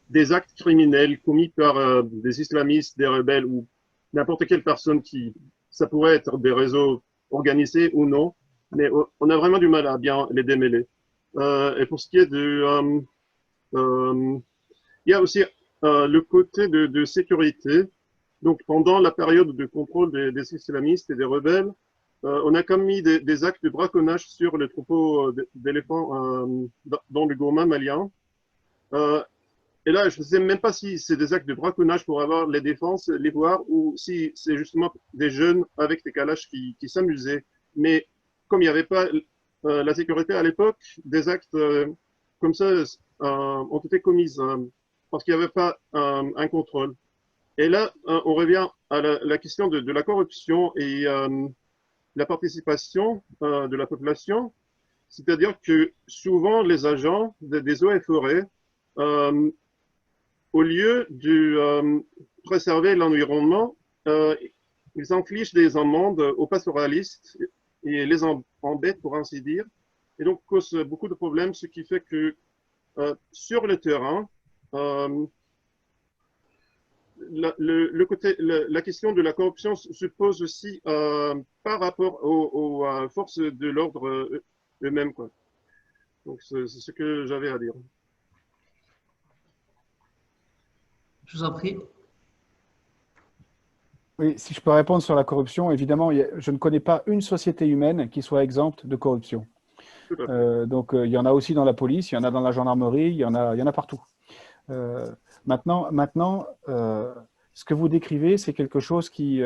des actes criminels commis par des islamistes, des rebelles ou n'importe quelle personne ça pourrait être des réseaux organisés ou non, mais on a vraiment du mal à bien les démêler. Et pour ce qui est il y a aussi le côté de sécurité. Donc, pendant la période de contrôle des islamistes et des rebelles, on a commis des actes de braconnage sur les troupeaux d'éléphants dans le Gourma malien. Et là, je ne sais même pas si c'est des actes de braconnage pour avoir les défenses, les voir, ou si c'est justement des jeunes avec des calaches qui s'amusaient. Mais comme il n'y avait pas la sécurité à l'époque, des actes comme ça ont été commis parce qu'il n'y avait pas un contrôle. Et là, on revient à la question de la corruption et la participation de la population. C'est-à-dire que souvent, les agents des eaux et forêts, au lieu de préserver l'environnement, ils infligent des amendes aux pastoralistes et les embêtent, pour ainsi dire. Et donc, cause beaucoup de problèmes, ce qui fait que sur le terrain, la question de la corruption se pose aussi par rapport aux forces de l'ordre eux-mêmes, quoi. Donc, c'est ce que j'avais à dire. Je vous en prie. Oui, si je peux répondre sur la corruption, évidemment, je ne connais pas une société humaine qui soit exempte de corruption. Donc, il y en a aussi dans la police, il y en a dans la gendarmerie, il y en a partout. Maintenant, ce que vous décrivez, c'est quelque chose qui,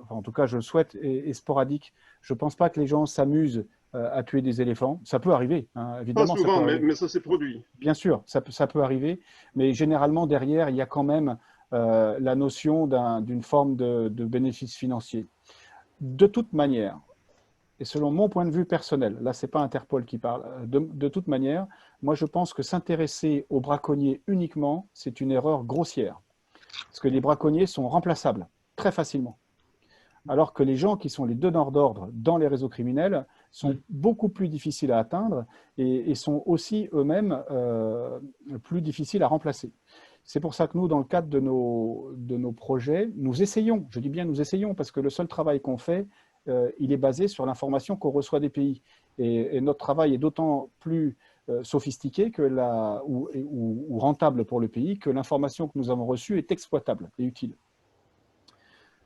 en tout cas, je le souhaite, est sporadique. Je ne pense pas que les gens s'amusent à tuer des éléphants. Ça peut arriver, hein, évidemment. Pas souvent, mais ça s'est produit. Bien sûr, ça peut arriver, mais généralement, derrière, il y a quand même la notion d'une forme de bénéfice financier. De toute manière, et selon mon point de vue personnel, là, ce n'est pas Interpol qui parle, de toute manière, moi, je pense que s'intéresser aux braconniers uniquement, c'est une erreur grossière. Parce que les braconniers sont remplaçables très facilement. Alors que les gens qui sont les donneurs d'ordre dans les réseaux criminels sont beaucoup plus difficiles à atteindre et sont aussi eux-mêmes plus difficiles à remplacer. C'est pour ça que nous, dans le cadre de nos projets, nous essayons, je dis bien nous essayons, parce que le seul travail qu'on fait, il est basé sur l'information qu'on reçoit des pays. Et notre travail est d'autant plus sophistiqué ou rentable pour le pays que l'information que nous avons reçue est exploitable et utile.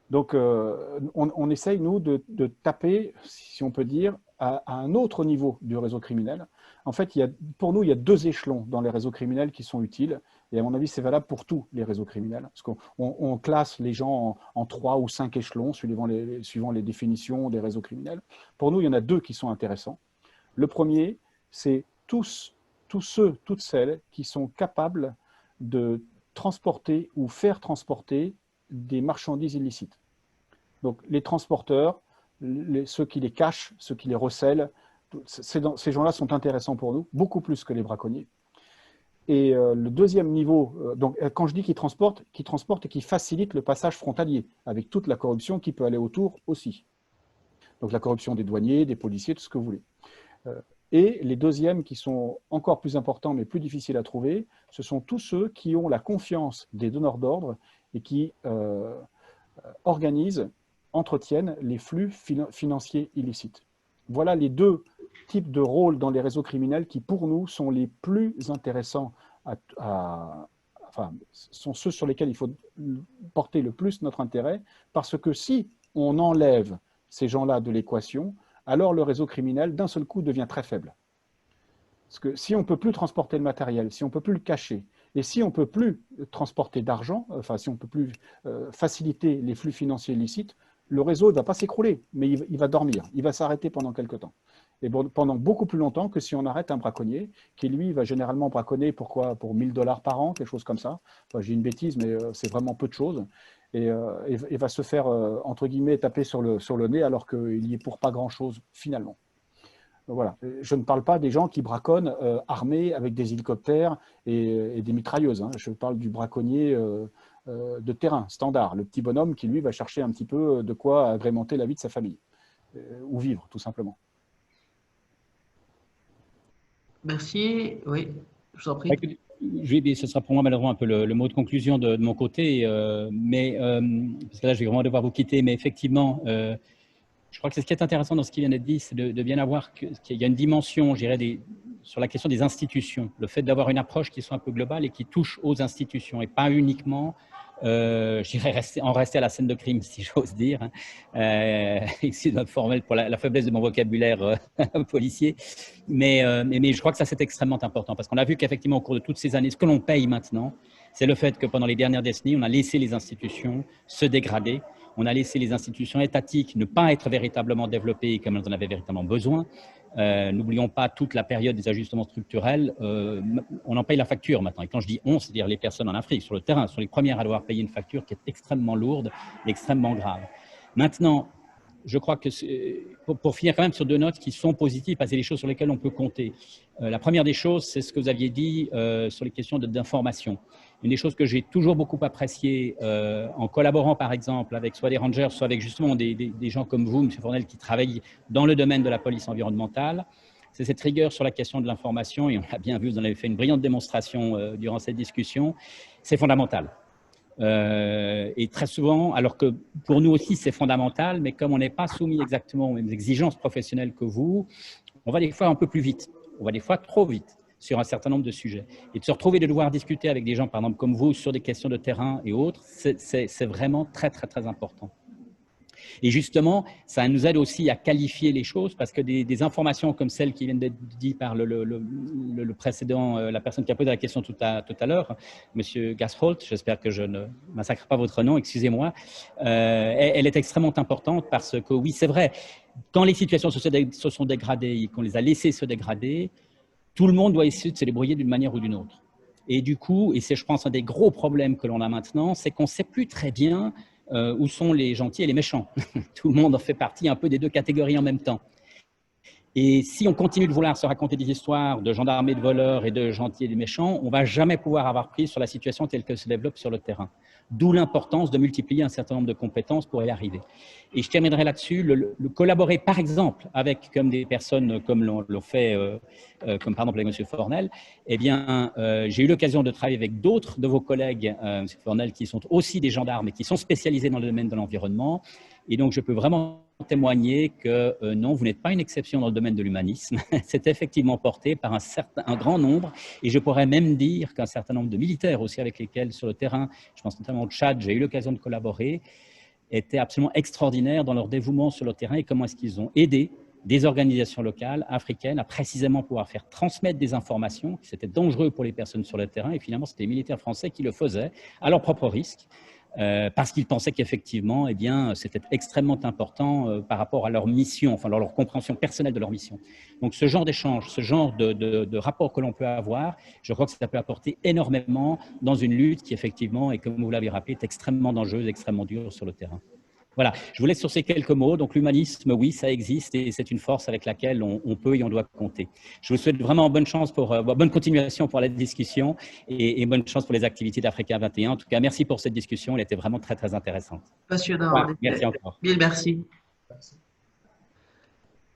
Donc, on essaye, nous, de taper, si on peut dire, à un autre niveau du réseau criminel. En fait, pour nous, il y a deux échelons dans les réseaux criminels qui sont utiles. Et à mon avis, c'est valable pour tous les réseaux criminels. Parce qu'on classe les gens en 3 ou 5 échelons, suivant les définitions des réseaux criminels. Pour nous, il y en a 2 qui sont intéressants. Le premier, c'est tous ceux, toutes celles qui sont capables de transporter ou faire transporter des marchandises illicites. Donc, les transporteurs, ceux qui les cachent, ceux qui les recèlent, ces gens-là sont intéressants pour nous, beaucoup plus que les braconniers. Et le deuxième niveau, donc quand je dis qu'ils transportent et qu'ils facilitent le passage frontalier, avec toute la corruption qui peut aller autour aussi. Donc la corruption des douaniers, des policiers, tout ce que vous voulez. Et les deuxièmes qui sont encore plus importants mais plus difficiles à trouver, ce sont tous ceux qui ont la confiance des donneurs d'ordre et qui organisent, entretiennent les flux financiers illicites. Voilà les 2 types de rôles dans les réseaux criminels qui, pour nous, sont les plus intéressants, enfin, sont ceux sur lesquels il faut porter le plus notre intérêt, parce que si on enlève ces gens-là de l'équation, alors le réseau criminel, d'un seul coup, devient très faible. Parce que si on ne peut plus transporter le matériel, si on ne peut plus le cacher, et si on ne peut plus transporter d'argent, enfin, si on ne peut plus faciliter les flux financiers illicites, le réseau ne va pas s'écrouler, mais il va dormir, il va s'arrêter pendant quelque temps. Et pendant beaucoup plus longtemps que si on arrête un braconnier, qui lui va généralement braconner pour 1 000 $ par an, quelque chose comme ça. Enfin, j'ai une bêtise, mais c'est vraiment peu de choses. Et va se faire, entre guillemets, taper sur le nez alors qu'il y est pour pas grand-chose finalement. Donc, voilà. Je ne parle pas des gens qui braconnent armés avec des hélicoptères et des mitrailleuses. Hein. Je parle du braconnier de terrain, standard. Le petit bonhomme qui, lui, va chercher un petit peu de quoi agrémenter la vie de sa famille. Ou vivre, tout simplement. Merci. Oui, je vous en prie. Ce sera pour moi malheureusement un peu le mot de conclusion de mon côté, parce que là je vais vraiment devoir vous quitter, mais effectivement, je crois que c'est ce qui est intéressant dans ce qui vient d'être dit, c'est de bien avoir qu'il y a une dimension, je dirais, sur la question des institutions, le fait d'avoir une approche qui soit un peu globale et qui touche aux institutions et pas uniquement, je dirais, rester à la scène de crime, si j'ose dire. Excusez-moi formel pour la faiblesse de mon vocabulaire policier, mais je crois que ça c'est extrêmement important parce qu'on a vu qu'effectivement au cours de toutes ces années, ce que l'on paye maintenant, c'est le fait que pendant les dernières décennies, on a laissé les institutions se dégrader. On a laissé les institutions étatiques ne pas être véritablement développées comme elles en avaient véritablement besoin. N'oublions pas toute la période des ajustements structurels. On en paye la facture maintenant. Et quand je dis on, c'est-à-dire les personnes en Afrique, sur le terrain, sont les premières à devoir payer une facture qui est extrêmement lourde et extrêmement grave. Maintenant, je crois que pour finir quand même sur 2 notes qui sont positives, parce que c'est les choses sur lesquelles on peut compter. La première des choses, c'est ce que vous aviez dit sur les questions d'information. Une des choses que j'ai toujours beaucoup appréciées en collaborant par exemple avec soit des rangers, soit avec justement des gens comme vous, M. Fournel, qui travaillent dans le domaine de la police environnementale, c'est cette rigueur sur la question de l'information, et on l'a bien vu, vous en avez fait une brillante démonstration durant cette discussion, c'est fondamental. Et très souvent, alors que pour nous aussi c'est fondamental, mais comme on n'est pas soumis exactement aux mêmes exigences professionnelles que vous, on va des fois un peu plus vite, on va des fois trop vite sur un certain nombre de sujets. Et de se retrouver, de devoir discuter avec des gens, par exemple, comme vous, sur des questions de terrain et autres, c'est vraiment très, très, très important. Et justement, ça nous aide aussi à qualifier les choses parce que des informations comme celles qui viennent d'être dites par le précédent, la personne qui a posé la question tout à l'heure, M. Gasholt, j'espère que je ne massacre pas votre nom, excusez-moi, elle est extrêmement importante parce que oui, c'est vrai, quand les situations se sont dégradées et qu'on les a laissées se dégrader, tout le monde doit essayer de se débrouiller d'une manière ou d'une autre. Et du coup, et c'est je pense un des gros problèmes que l'on a maintenant, c'est qu'on ne sait plus très bien où sont les gentils et les méchants. Tout le monde en fait partie un peu des 2 catégories en même temps. Et si on continue de vouloir se raconter des histoires de gendarmes et de voleurs et de gentils et de méchants, on ne va jamais pouvoir avoir prise sur la situation telle qu'elle se développe sur le terrain. D'où l'importance de multiplier un certain nombre de compétences pour y arriver. Et je terminerai là-dessus, le collaborer par exemple avec comme des personnes comme l'ont fait, comme par exemple avec M. Fournel, eh bien, j'ai eu l'occasion de travailler avec d'autres de vos collègues, M. Fournel, qui sont aussi des gendarmes et qui sont spécialisés dans le domaine de l'environnement. Et donc, je peux vraiment témoigner que non, vous n'êtes pas une exception dans le domaine de l'humanisme. C'est effectivement porté par un grand nombre, et je pourrais même dire qu'un certain nombre de militaires aussi avec lesquels sur le terrain, je pense notamment au Tchad, j'ai eu l'occasion de collaborer, étaient absolument extraordinaires dans leur dévouement sur le terrain et comment est-ce qu'ils ont aidé des organisations locales africaines à précisément pouvoir faire transmettre des informations. C'était dangereux pour les personnes sur le terrain et finalement, c'était les militaires français qui le faisaient à leur propre risque. Parce qu'ils pensaient qu'effectivement, eh bien, c'était extrêmement important par rapport à leur mission, enfin leur compréhension personnelle de leur mission. Donc, ce genre d'échange, ce genre de rapport que l'on peut avoir, je crois que ça peut apporter énormément dans une lutte qui, effectivement, et comme vous l'avez rappelé, est extrêmement dangereuse, extrêmement dure sur le terrain. Voilà, je vous laisse sur ces quelques mots. Donc, l'humanisme, oui, ça existe et c'est une force avec laquelle on peut et on doit compter. Je vous souhaite vraiment bonne chance bonne continuation pour la discussion et bonne chance pour les activités d'Africa 21. En tout cas, merci pour cette discussion. Elle était vraiment très, très intéressante. Passionnant. Voilà, merci encore. Mille merci.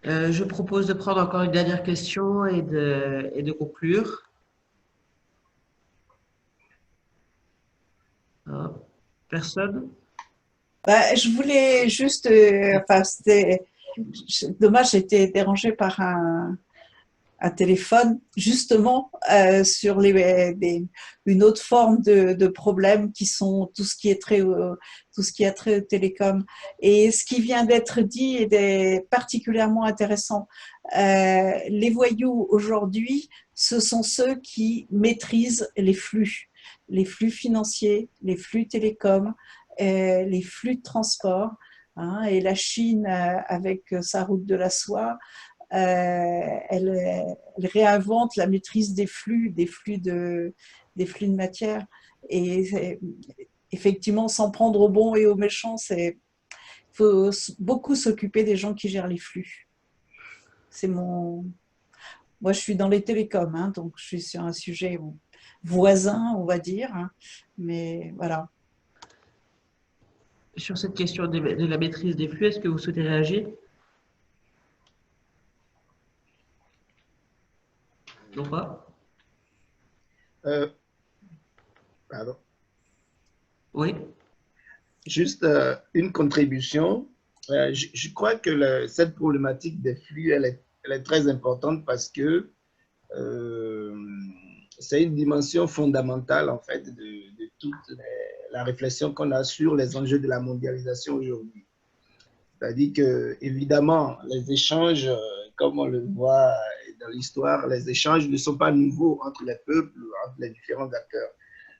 Je propose de prendre encore une dernière question et de conclure. Personne? Je voulais juste, enfin, c'était dommage, j'ai été dérangée par un téléphone, justement, sur une autre forme de problèmes qui sont tout ce qui est trait au télécom. Et ce qui vient d'être dit est particulièrement intéressant. Les voyous aujourd'hui, ce sont ceux qui maîtrisent les flux financiers, les flux télécoms, les flux de transport, hein, et la Chine, avec sa route de la soie, elle réinvente la maîtrise des flux de matière. Et effectivement, sans prendre au bon et au méchant, il faut beaucoup s'occuper des gens qui gèrent les flux. Moi, je suis dans les télécoms, hein, donc je suis sur un sujet voisin, on va dire, hein, mais voilà. Sur cette question de la maîtrise des flux, est-ce que vous souhaitez réagir? Non pas? Pardon. Oui. Juste une contribution. Je crois que cette problématique des flux, elle est très importante parce que c'est une dimension fondamentale en fait de toute la réflexion qu'on a sur les enjeux de la mondialisation aujourd'hui. C'est-à-dire que évidemment les échanges, comme on le voit dans l'histoire, les échanges ne sont pas nouveaux entre les peuples, entre les différents acteurs.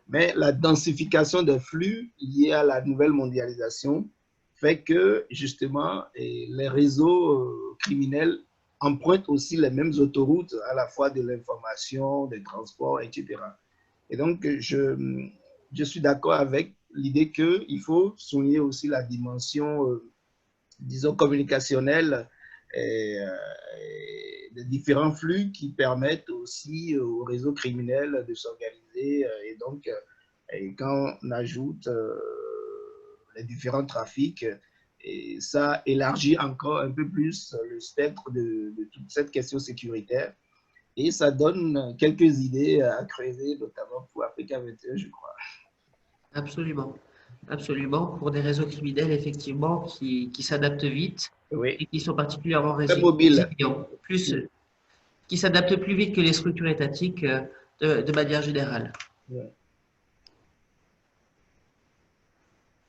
Mais la densification des flux liés à la nouvelle mondialisation fait que justement les réseaux criminels empruntent aussi les mêmes autoroutes à la fois de l'information, des transports, etc. Et donc, je suis d'accord avec l'idée qu'il faut souligner aussi la dimension, disons, communicationnelle des différents flux qui permettent aussi aux réseaux criminels de s'organiser. Et donc, quand on ajoute les différents trafics, et ça élargit encore un peu plus le spectre de toute cette question sécuritaire. Et ça donne quelques idées à creuser, notamment pour Africa 21, je crois. Absolument. Absolument. Pour des réseaux criminels, effectivement, qui s'adaptent vite, oui, et qui sont particulièrement mobiles. Qui s'adaptent plus vite que les structures étatiques de manière générale. Oui.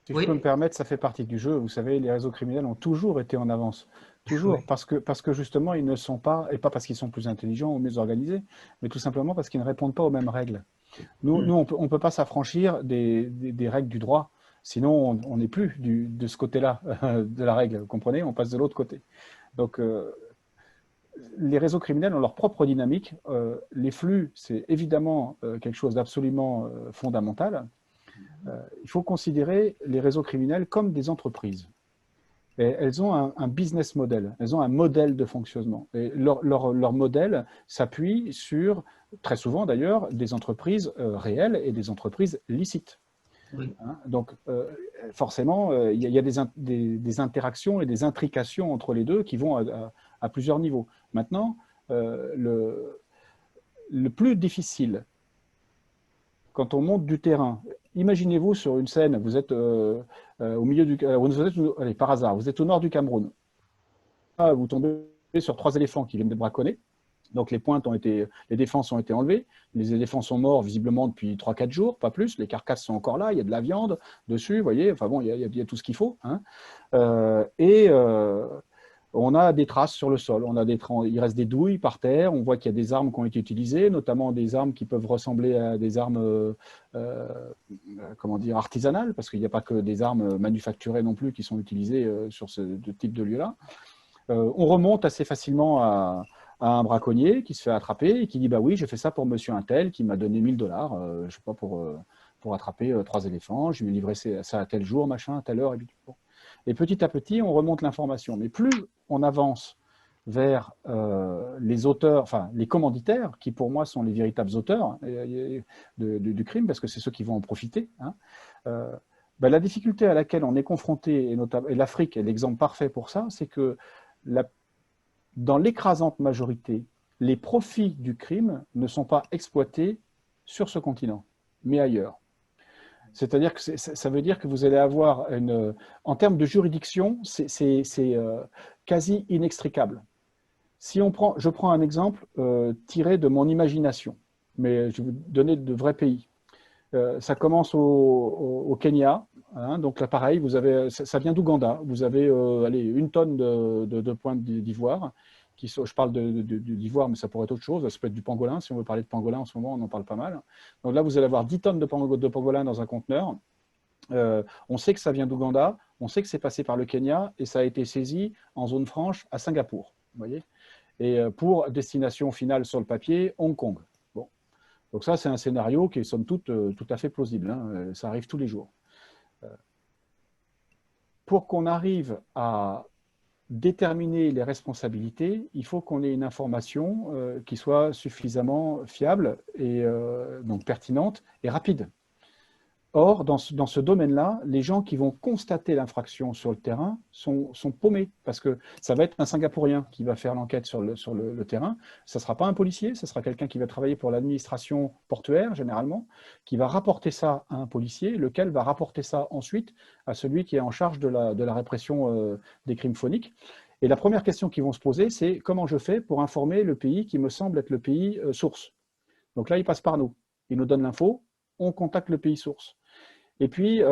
Si je peux me permettre, ça fait partie du jeu. Vous savez, les réseaux criminels ont toujours été en avance. Toujours, oui. parce que justement, ils ne sont pas, et pas parce qu'ils sont plus intelligents ou mieux organisés, mais tout simplement parce qu'ils ne répondent pas aux mêmes règles. Nous, on ne peut pas s'affranchir des règles du droit, sinon on n'est plus de ce côté-là de la règle, vous comprenez? On passe de l'autre côté. Donc, les réseaux criminels ont leur propre dynamique. Les flux, c'est évidemment quelque chose d'absolument fondamental. Il faut considérer les réseaux criminels comme des entreprises. Et elles ont un business model, elles ont un modèle de fonctionnement. Et leur modèle s'appuie sur, très souvent d'ailleurs, des entreprises réelles et des entreprises licites. Oui. Hein, donc, forcément, il y a des interactions et des intrications entre les deux qui vont à plusieurs niveaux. Maintenant, le plus difficile, quand on monte du terrain, imaginez-vous sur une scène, vous êtes au milieu du... allez, par hasard, vous êtes au nord du Cameroun. Vous tombez sur 3 éléphants qui viennent de braconner. Donc les pointes ont été, les défenses ont été enlevées. Les éléphants sont morts visiblement depuis 3-4 jours, pas plus. Les carcasses sont encore là, il y a de la viande dessus, vous voyez. Enfin bon, il y a tout ce qu'il faut. Hein. on a des traces sur le sol, il reste des douilles par terre, on voit qu'il y a des armes qui ont été utilisées, notamment des armes qui peuvent ressembler à des armes comment dire, artisanales, parce qu'il n'y a pas que des armes manufacturées non plus qui sont utilisées sur ce type de lieu-là. On remonte assez facilement à un braconnier qui se fait attraper et qui dit « bah oui, j'ai fait ça pour monsieur Untel qui m'a donné 1 000 $, je sais pas, pour attraper 3 éléphants, je lui ai livré ça à tel jour, machin, à telle heure. » Et petit à petit, on remonte l'information. Mais plus on avance vers les auteurs, enfin les commanditaires, qui pour moi sont les véritables auteurs du crime, parce que c'est ceux qui vont en profiter, hein, la difficulté à laquelle on est confronté, et l'Afrique est l'exemple parfait pour ça, c'est que dans l'écrasante majorité, les profits du crime ne sont pas exploités sur ce continent, mais ailleurs. C'est-à-dire que ça veut dire que vous allez avoir en termes de juridiction, c'est quasi inextricable. Si je prends un exemple tiré de mon imagination, mais je vais vous donner de vrais pays. Ça commence au Kenya, hein, donc là pareil, ça vient d'Ouganda. Vous avez allez, 1 tonne de pointes d'ivoire. Je parle d'ivoire, mais ça pourrait être autre chose. Ça peut être du pangolin. Si on veut parler de pangolin en ce moment, on en parle pas mal. Donc là, vous allez avoir 10 tonnes de pangolin dans un conteneur. On sait que ça vient d'Ouganda, on sait que c'est passé par le Kenya et ça a été saisi en zone franche à Singapour. Vous voyez, et pour destination finale sur le papier, Hong Kong. Bon. Donc ça, c'est un scénario qui est somme toute tout à fait plausible. Hein. Ça arrive tous les jours. Pour qu'on arrive à déterminer les responsabilités, il faut qu'on ait une information qui soit suffisamment fiable et donc pertinente et rapide. Or, dans ce domaine-là, les gens qui vont constater l'infraction sur le terrain sont paumés, parce que ça va être un Singapourien qui va faire l'enquête sur le terrain. Ça ne sera pas un policier, ça sera quelqu'un qui va travailler pour l'administration portuaire, généralement, qui va rapporter ça à un policier, lequel va rapporter ça ensuite à celui qui est en charge de la répression des crimes phoniques. Et la première question qu'ils vont se poser, c'est comment je fais pour informer le pays qui me semble être le pays source. Donc là, il passe par nous. Il nous donne l'info, on contacte le pays source. Et puis,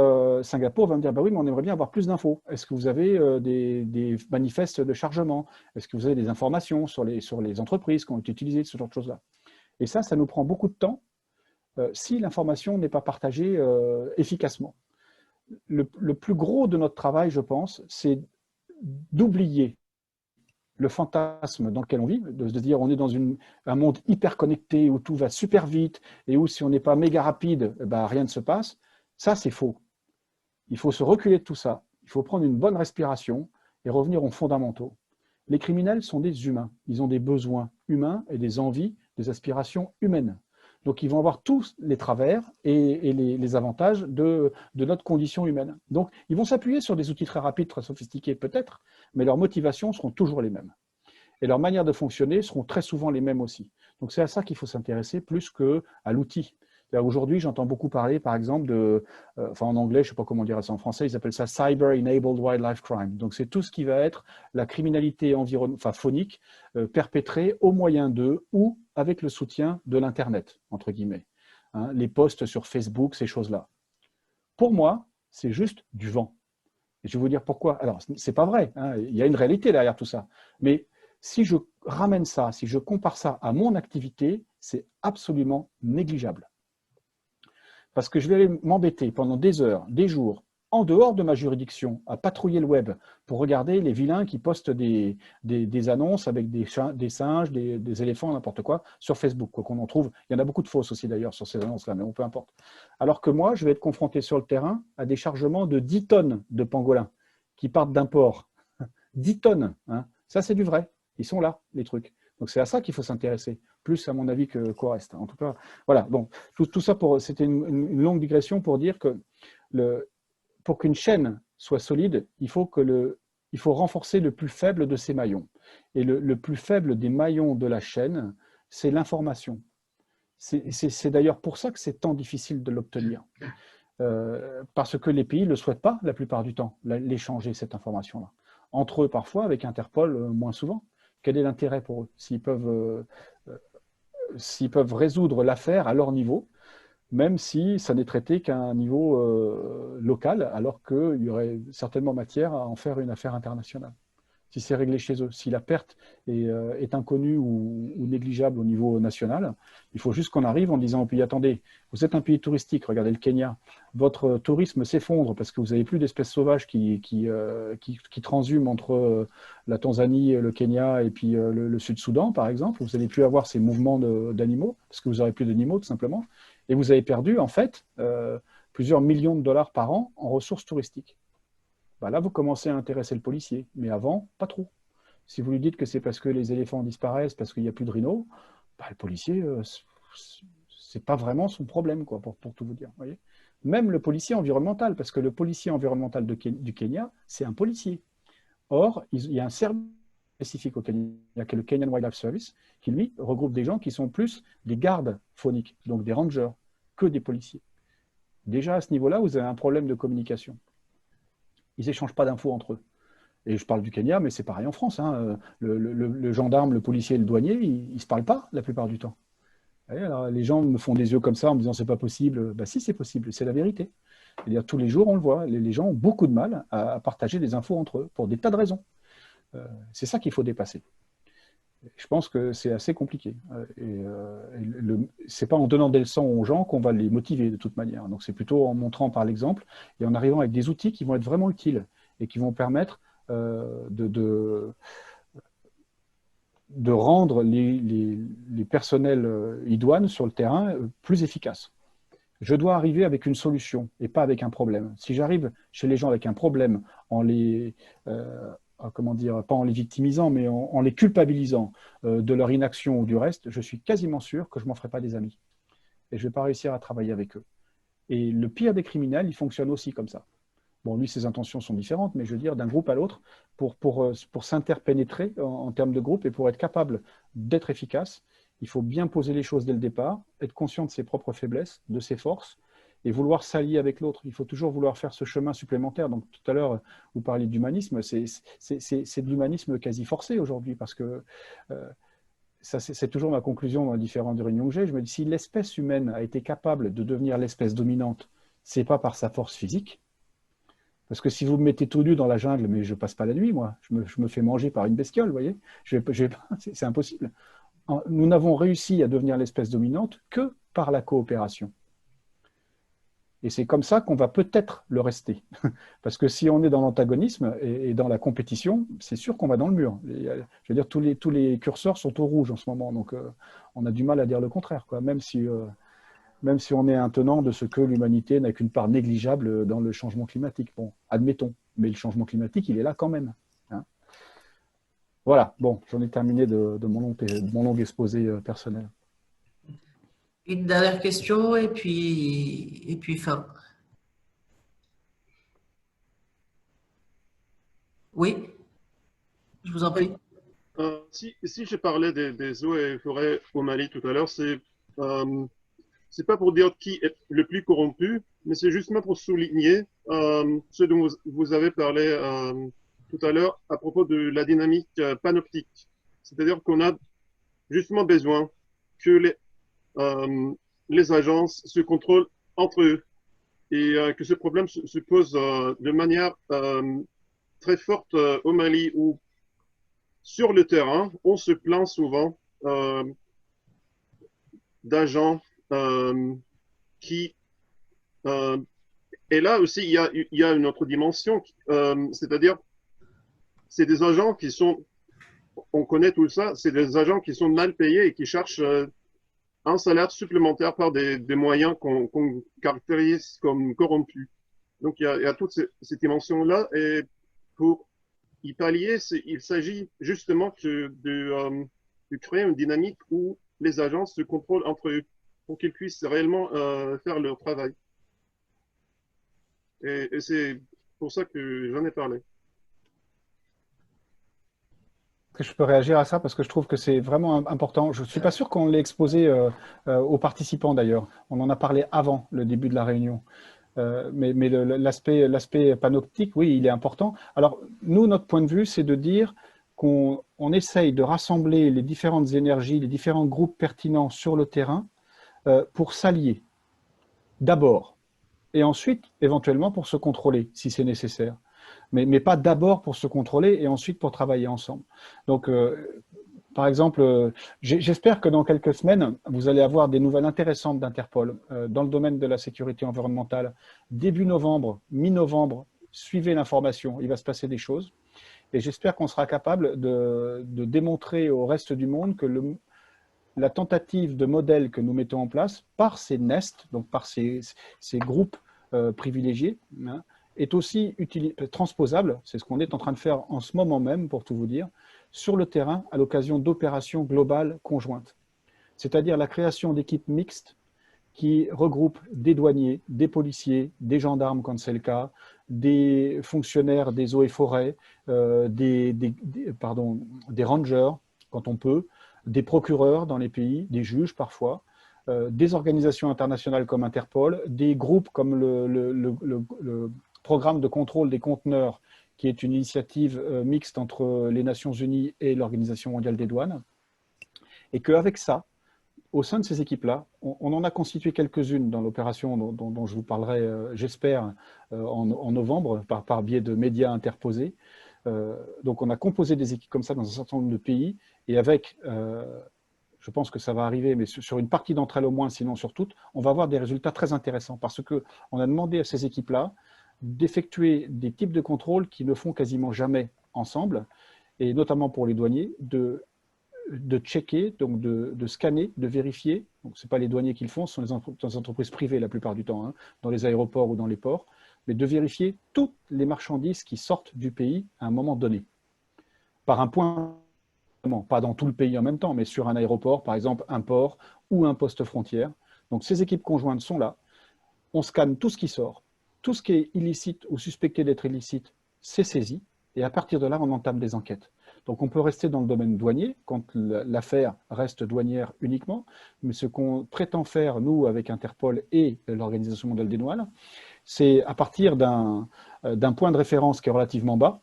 Singapour va me dire, bah oui, mais on aimerait bien avoir plus d'infos. Est-ce que vous avez des manifestes de chargement? Est-ce que vous avez des informations sur les entreprises qui ont été utilisées, ce genre de choses-là? Et ça nous prend beaucoup de temps si l'information n'est pas partagée efficacement. Le plus gros de notre travail, je pense, c'est d'oublier le fantasme dans lequel on vit, de se dire on est dans un monde hyper connecté où tout va super vite et où si on n'est pas méga rapide, bah, rien ne se passe. Ça, c'est faux. Il faut se reculer de tout ça. Il faut prendre une bonne respiration et revenir aux fondamentaux. Les criminels sont des humains. Ils ont des besoins humains et des envies, des aspirations humaines. Donc, ils vont avoir tous les travers et les avantages de notre condition humaine. Donc, ils vont s'appuyer sur des outils très rapides, très sophistiqués peut-être, mais leurs motivations seront toujours les mêmes. Et leurs manières de fonctionner seront très souvent les mêmes aussi. Donc, c'est à ça qu'il faut s'intéresser plus qu'à l'outil. Aujourd'hui, j'entends beaucoup parler, par exemple, en anglais, je ne sais pas comment dire ça en français, ils appellent ça Cyber-Enabled Wildlife Crime. Donc, c'est tout ce qui va être la criminalité phonique perpétrée au moyen de ou avec le soutien de l'Internet, entre guillemets. Hein, les posts sur Facebook, ces choses-là. Pour moi, c'est juste du vent. Et je vais vous dire pourquoi. Alors, ce n'est pas vrai, hein, il y a une réalité derrière tout ça. Mais si je ramène ça, si je compare ça à mon activité, c'est absolument négligeable. Parce que je vais m'embêter pendant des heures, des jours, en dehors de ma juridiction, à patrouiller le web pour regarder les vilains qui postent des annonces avec des singes, des éléphants, n'importe quoi, sur Facebook, quoi qu'on en trouve. Il y en a beaucoup de fausses aussi d'ailleurs sur ces annonces-là, mais bon, peu importe. Alors que moi, je vais être confronté sur le terrain à des chargements de 10 tonnes de pangolins qui partent d'un port. 10 tonnes, hein. Ça c'est du vrai. Ils sont là, les trucs. Donc c'est à ça qu'il faut s'intéresser, plus à mon avis qu'au reste. En tout cas, voilà. Bon, tout ça, c'était une longue digression pour dire que pour qu'une chaîne soit solide, il faut renforcer le plus faible de ses maillons. Et le plus faible des maillons de la chaîne, c'est l'information. C'est d'ailleurs pour ça que c'est tant difficile de l'obtenir. Parce que les pays ne le souhaitent pas la plupart du temps, l'échanger, cette information-là. Entre eux, parfois, avec Interpol, moins souvent. Quel est l'intérêt pour eux s'ils peuvent résoudre l'affaire à leur niveau, même si ça n'est traité qu'à un niveau local, alors qu'il y aurait certainement matière à en faire une affaire internationale. si c'est réglé chez eux. Si la perte est inconnue ou négligeable au niveau national, il faut juste qu'on arrive en disant au pays, attendez, vous êtes un pays touristique, regardez le Kenya, votre tourisme s'effondre parce que vous n'avez plus d'espèces sauvages qui transhument entre la Tanzanie, le Kenya et puis le Sud-Soudan, par exemple. Vous n'allez plus avoir ces mouvements d'animaux parce que vous n'aurez plus d'animaux, tout simplement. Et vous avez perdu, en fait, plusieurs millions de dollars par an en ressources touristiques. Bah là, vous commencez à intéresser le policier. Mais avant, pas trop. Si vous lui dites que c'est parce que les éléphants disparaissent, parce qu'il n'y a plus de rhinos, bah, le policier, c'est pas vraiment son problème, quoi, pour tout vous dire. Voyez, même le policier environnemental, parce que le policier environnemental du Kenya, c'est un policier. Or, il y a un service spécifique au Kenya, qui est le Kenyan Wildlife Service, qui, lui, regroupe des gens qui sont plus des gardes fauniques, donc des rangers, que des policiers. Déjà, à ce niveau-là, vous avez un problème de communication. Ils n'échangent pas d'infos entre eux. Et je parle du Kenya, mais c'est pareil en France. Hein. Le gendarme, le policier et le douanier, ils ne se parlent pas la plupart du temps. Voyez, alors, les gens me font des yeux comme ça en me disant c'est pas possible. Ben, si, c'est possible, c'est la vérité. C'est-à-dire, tous les jours, on le voit, les gens ont beaucoup de mal à partager des infos entre eux pour des tas de raisons. C'est ça qu'il faut dépasser. Je pense que c'est assez compliqué. C'est pas en donnant des leçons aux gens qu'on va les motiver de toute manière. Donc c'est plutôt en montrant par l'exemple et en arrivant avec des outils qui vont être vraiment utiles et qui vont permettre de rendre les personnels idoines sur le terrain plus efficaces. Je dois arriver avec une solution et pas avec un problème. Si j'arrive chez les gens avec un problème en les comment dire, pas en les victimisant, mais en les culpabilisant de leur inaction ou du reste, je suis quasiment sûr que je ne m'en ferai pas des amis. Et je ne vais pas réussir à travailler avec eux. Et le pire des criminels, il fonctionne aussi comme ça. Bon, lui, ses intentions sont différentes, mais je veux dire, d'un groupe à l'autre, pour s'interpénétrer en termes de groupe et pour être capable d'être efficace, il faut bien poser les choses dès le départ, être conscient de ses propres faiblesses, de ses forces, et vouloir s'allier avec l'autre. Il faut toujours vouloir faire ce chemin supplémentaire. Donc tout à l'heure, vous parliez d'humanisme, c'est de l'humanisme quasi forcé aujourd'hui, parce que c'est toujours ma conclusion dans les différentes réunions que j'ai. Je me dis, si l'espèce humaine a été capable de devenir l'espèce dominante, c'est pas par sa force physique, parce que si vous me mettez tout nu dans la jungle, mais je passe pas la nuit, moi, je me fais manger par une bestiole, vous voyez, c'est impossible. Nous n'avons réussi à devenir l'espèce dominante que par la coopération. Et c'est comme ça qu'on va peut-être le rester. Parce que si on est dans l'antagonisme et dans la compétition, c'est sûr qu'on va dans le mur. Je veux dire, tous les curseurs sont au rouge en ce moment. Donc, on a du mal à dire le contraire, quoi. Même si on est un tenant de ce que l'humanité n'a qu'une part négligeable dans le changement climatique. Bon, admettons. Mais le changement climatique, il est là quand même. Hein. Voilà. Bon, j'en ai terminé de mon long exposé personnel. Une dernière question et puis fin. Oui, je vous en prie. Si je parlais des eaux et forêts au Mali tout à l'heure, c'est pas pour dire qui est le plus corrompu, mais c'est justement pour souligner ce dont vous avez parlé tout à l'heure à propos de la dynamique panoptique. C'est-à-dire qu'on a justement besoin que les agences se contrôlent entre eux et que ce problème se pose de manière très forte au Mali où sur le terrain, on se plaint souvent d'agents qui... et là aussi, il y a une autre dimension, c'est-à-dire c'est des agents qui sont, on connaît tout ça, c'est des agents qui sont mal payés et qui cherchent un salaire supplémentaire par des moyens qu'on caractérise comme corrompus. Donc, il y a toutes ces dimensions-là. Et pour y pallier, il s'agit justement de créer une dynamique où les agents se contrôlent entre eux pour qu'ils puissent réellement faire leur travail. Et c'est pour ça que j'en ai parlé. Que je peux réagir à ça parce que je trouve que c'est vraiment important. Je ne suis pas sûr qu'on l'ait exposé aux participants d'ailleurs. On en a parlé avant le début de la réunion. Mais l'aspect panoptique, oui, il est important. Alors, nous, notre point de vue, c'est de dire qu'on essaye de rassembler les différentes énergies, les différents groupes pertinents sur le terrain pour s'allier, d'abord, et ensuite, éventuellement, pour se contrôler, si c'est nécessaire. mais pas d'abord pour se contrôler et ensuite pour travailler ensemble. Donc, par exemple, j'espère que dans quelques semaines, vous allez avoir des nouvelles intéressantes d'Interpol dans le domaine de la sécurité environnementale. Début novembre, mi-novembre, suivez l'information, il va se passer des choses. Et j'espère qu'on sera capable de démontrer au reste du monde que la tentative de modèle que nous mettons en place par ces nests, donc par ces groupes privilégiés, hein, est aussi transposable, c'est ce qu'on est en train de faire en ce moment même, pour tout vous dire, sur le terrain à l'occasion d'opérations globales conjointes. C'est-à-dire la création d'équipes mixtes qui regroupent des douaniers, des policiers, des gendarmes quand c'est le cas, des fonctionnaires des eaux et forêts, des rangers quand on peut, des procureurs dans les pays, des juges parfois, des organisations internationales comme Interpol, des groupes comme le programme de contrôle des conteneurs, qui est une initiative mixte entre les Nations Unies et l'Organisation mondiale des douanes, et qu'avec ça, au sein de ces équipes-là, on en a constitué quelques-unes dans l'opération dont je vous parlerai, j'espère, en novembre, par biais de médias interposés. Donc on a composé des équipes comme ça dans un certain nombre de pays, et avec, je pense que ça va arriver, mais sur une partie d'entre elles au moins, sinon sur toutes, on va avoir des résultats très intéressants, parce qu'on a demandé à ces équipes-là d'effectuer des types de contrôles qui ne font quasiment jamais ensemble, et notamment pour les douaniers, de checker, donc de scanner, de vérifier. Ce n'est pas les douaniers qui le font, ce sont les entreprises privées la plupart du temps, hein, dans les aéroports ou dans les ports, mais de vérifier toutes les marchandises qui sortent du pays à un moment donné. Par un point, pas dans tout le pays en même temps, mais sur un aéroport, par exemple un port ou un poste frontière. Donc ces équipes conjointes sont là, on scanne tout ce qui sort, tout ce qui est illicite ou suspecté d'être illicite, c'est saisi, et à partir de là, on entame des enquêtes. Donc on peut rester dans le domaine douanier, quand l'affaire reste douanière uniquement, mais ce qu'on prétend faire, nous, avec Interpol et l'Organisation mondiale des douanes, c'est à partir d'un point de référence qui est relativement bas,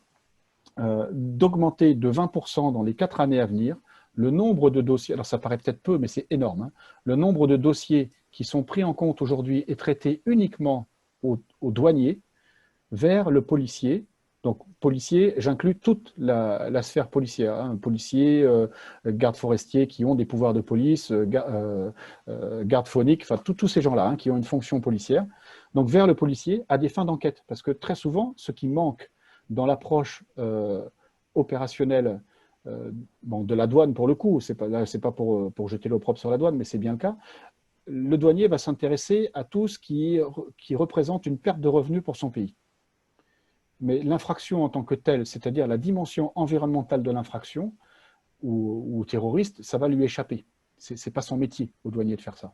d'augmenter de 20% dans les 4 années à venir le nombre de dossiers, alors ça paraît peut-être peu, mais c'est énorme, hein, le nombre de dossiers qui sont pris en compte aujourd'hui et traités uniquement aux douaniers vers le policier. Donc, policier, j'inclus toute la sphère policière, hein, policiers, gardes forestiers qui ont des pouvoirs de police, gardes phoniques, enfin tous ces gens-là hein, qui ont une fonction policière. Donc, vers le policier à des fins d'enquête. Parce que très souvent, ce qui manque dans l'approche opérationnelle de la douane, pour le coup, c'est pas pour jeter l'opprobre sur la douane, mais c'est bien le cas, le douanier va s'intéresser à tout ce qui représente une perte de revenus pour son pays. Mais l'infraction en tant que telle, c'est-à-dire la dimension environnementale de l'infraction ou terroriste, ça va lui échapper. Ce n'est pas son métier au douanier de faire ça.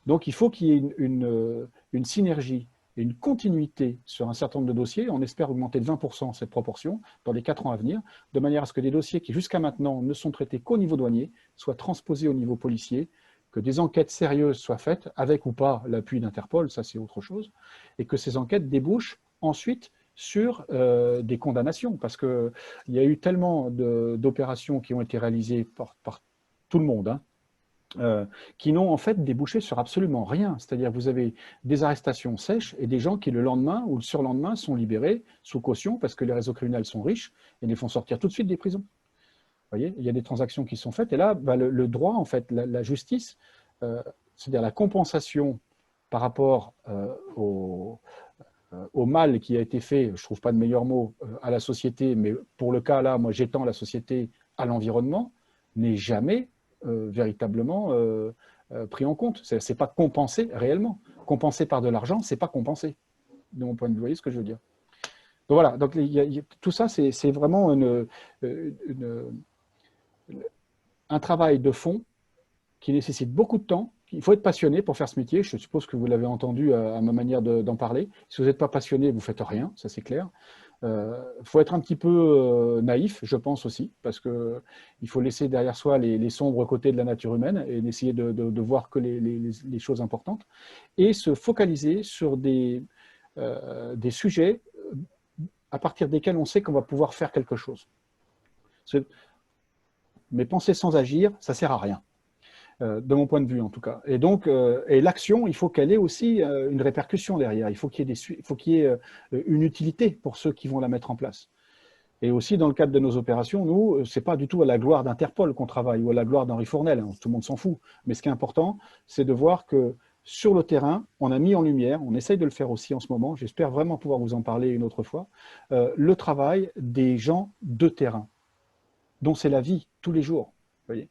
Donc il faut qu'il y ait une synergie et une continuité sur un certain nombre de dossiers. On espère augmenter de 20% cette proportion dans les 4 ans à venir, de manière à ce que des dossiers qui jusqu'à maintenant ne sont traités qu'au niveau douanier soient transposés au niveau policier, que des enquêtes sérieuses soient faites, avec ou pas l'appui d'Interpol, ça c'est autre chose, et que ces enquêtes débouchent ensuite sur des condamnations, parce qu'il y a eu tellement d'opérations qui ont été réalisées par tout le monde, hein, qui n'ont en fait débouché sur absolument rien. C'est-à-dire vous avez des arrestations sèches et des gens qui le lendemain ou le surlendemain sont libérés sous caution parce que les réseaux criminels sont riches et les font sortir tout de suite des prisons. Vous voyez, il y a des transactions qui sont faites et là, le droit, en fait, la justice, c'est-à-dire la compensation par rapport au mal qui a été fait, je ne trouve pas de meilleur mot, à la société, mais pour le cas là, moi j'étends la société à l'environnement, n'est jamais véritablement pris en compte. Ce n'est pas compensé réellement. Compensé par de l'argent, ce n'est pas compensé, de mon point de vue. Vous voyez ce que je veux dire? Donc voilà, donc, tout ça, c'est vraiment un travail de fond qui nécessite beaucoup de temps. Il faut être passionné pour faire ce métier. Je suppose que vous l'avez entendu à ma manière d'en parler. Si vous n'êtes pas passionné, vous ne faites rien, ça c'est clair. Il faut être un petit peu naïf, je pense aussi, parce qu'il faut laisser derrière soi les sombres côtés de la nature humaine et essayer de voir que les choses importantes et se focaliser sur des sujets à partir desquels on sait qu'on va pouvoir faire quelque chose. Mais penser sans agir, ça ne sert à rien. de mon point de vue en tout cas. Et donc, l'action, il faut qu'elle ait aussi une répercussion derrière. Il faut qu'il y ait une utilité pour ceux qui vont la mettre en place. Et aussi, dans le cadre de nos opérations, nous, c'est pas du tout à la gloire d'Interpol qu'on travaille ou à la gloire d'Henri Fournel, hein, tout le monde s'en fout. Mais ce qui est important, c'est de voir que sur le terrain, on a mis en lumière, on essaye de le faire aussi en ce moment, j'espère vraiment pouvoir vous en parler une autre fois, le travail des gens de terrain, dont c'est la vie tous les jours, vous voyez,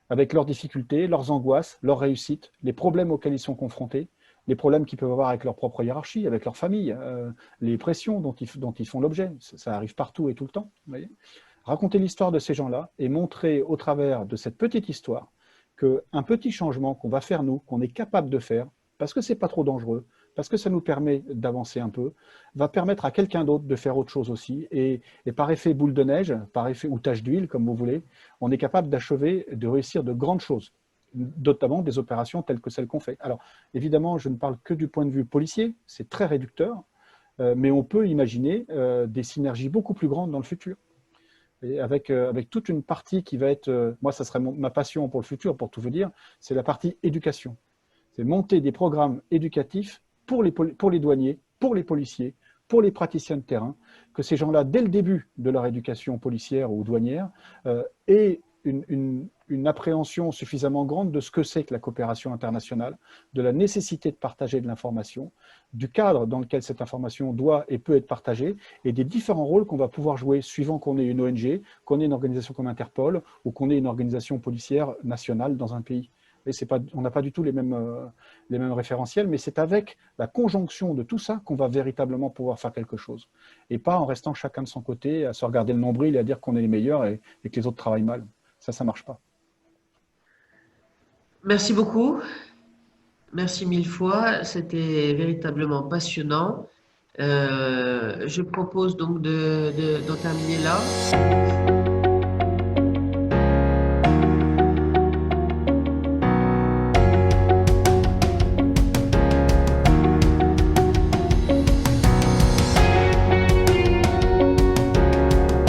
avec leurs difficultés, leurs angoisses, leurs réussites, les problèmes auxquels ils sont confrontés, les problèmes qu'ils peuvent avoir avec leur propre hiérarchie, avec leur famille, les pressions dont ils font l'objet, ça arrive partout et tout le temps. Vous voyez. Raconter l'histoire de ces gens-là et montrer au travers de cette petite histoire qu'un petit changement qu'on va faire nous, qu'on est capable de faire, parce que c'est pas trop dangereux, parce que ça nous permet d'avancer un peu, va permettre à quelqu'un d'autre de faire autre chose aussi. Et par effet boule de neige, par effet ou tache d'huile, comme vous voulez, on est capable d'achever, de réussir de grandes choses, notamment des opérations telles que celles qu'on fait. Alors, évidemment, je ne parle que du point de vue policier, c'est très réducteur, mais on peut imaginer des synergies beaucoup plus grandes dans le futur. Et avec toute une partie qui va être, moi ça serait ma passion pour le futur, pour tout vous dire, c'est la partie éducation. C'est monter des programmes éducatifs pour les douaniers, pour les policiers, pour les praticiens de terrain, que ces gens-là, dès le début de leur éducation policière ou douanière, aient une appréhension suffisamment grande de ce que c'est que la coopération internationale, de la nécessité de partager de l'information, du cadre dans lequel cette information doit et peut être partagée, et des différents rôles qu'on va pouvoir jouer suivant qu'on ait une ONG, qu'on ait une organisation comme Interpol, ou qu'on ait une organisation policière nationale dans un pays. Et on n'a pas du tout les mêmes référentiels, mais c'est avec la conjonction de tout ça qu'on va véritablement pouvoir faire quelque chose. Et pas en restant chacun de son côté, à se regarder le nombril et à dire qu'on est les meilleurs et que les autres travaillent mal. Ça ne marche pas. Merci beaucoup. Merci mille fois. C'était véritablement passionnant. Je propose donc d'en terminer là.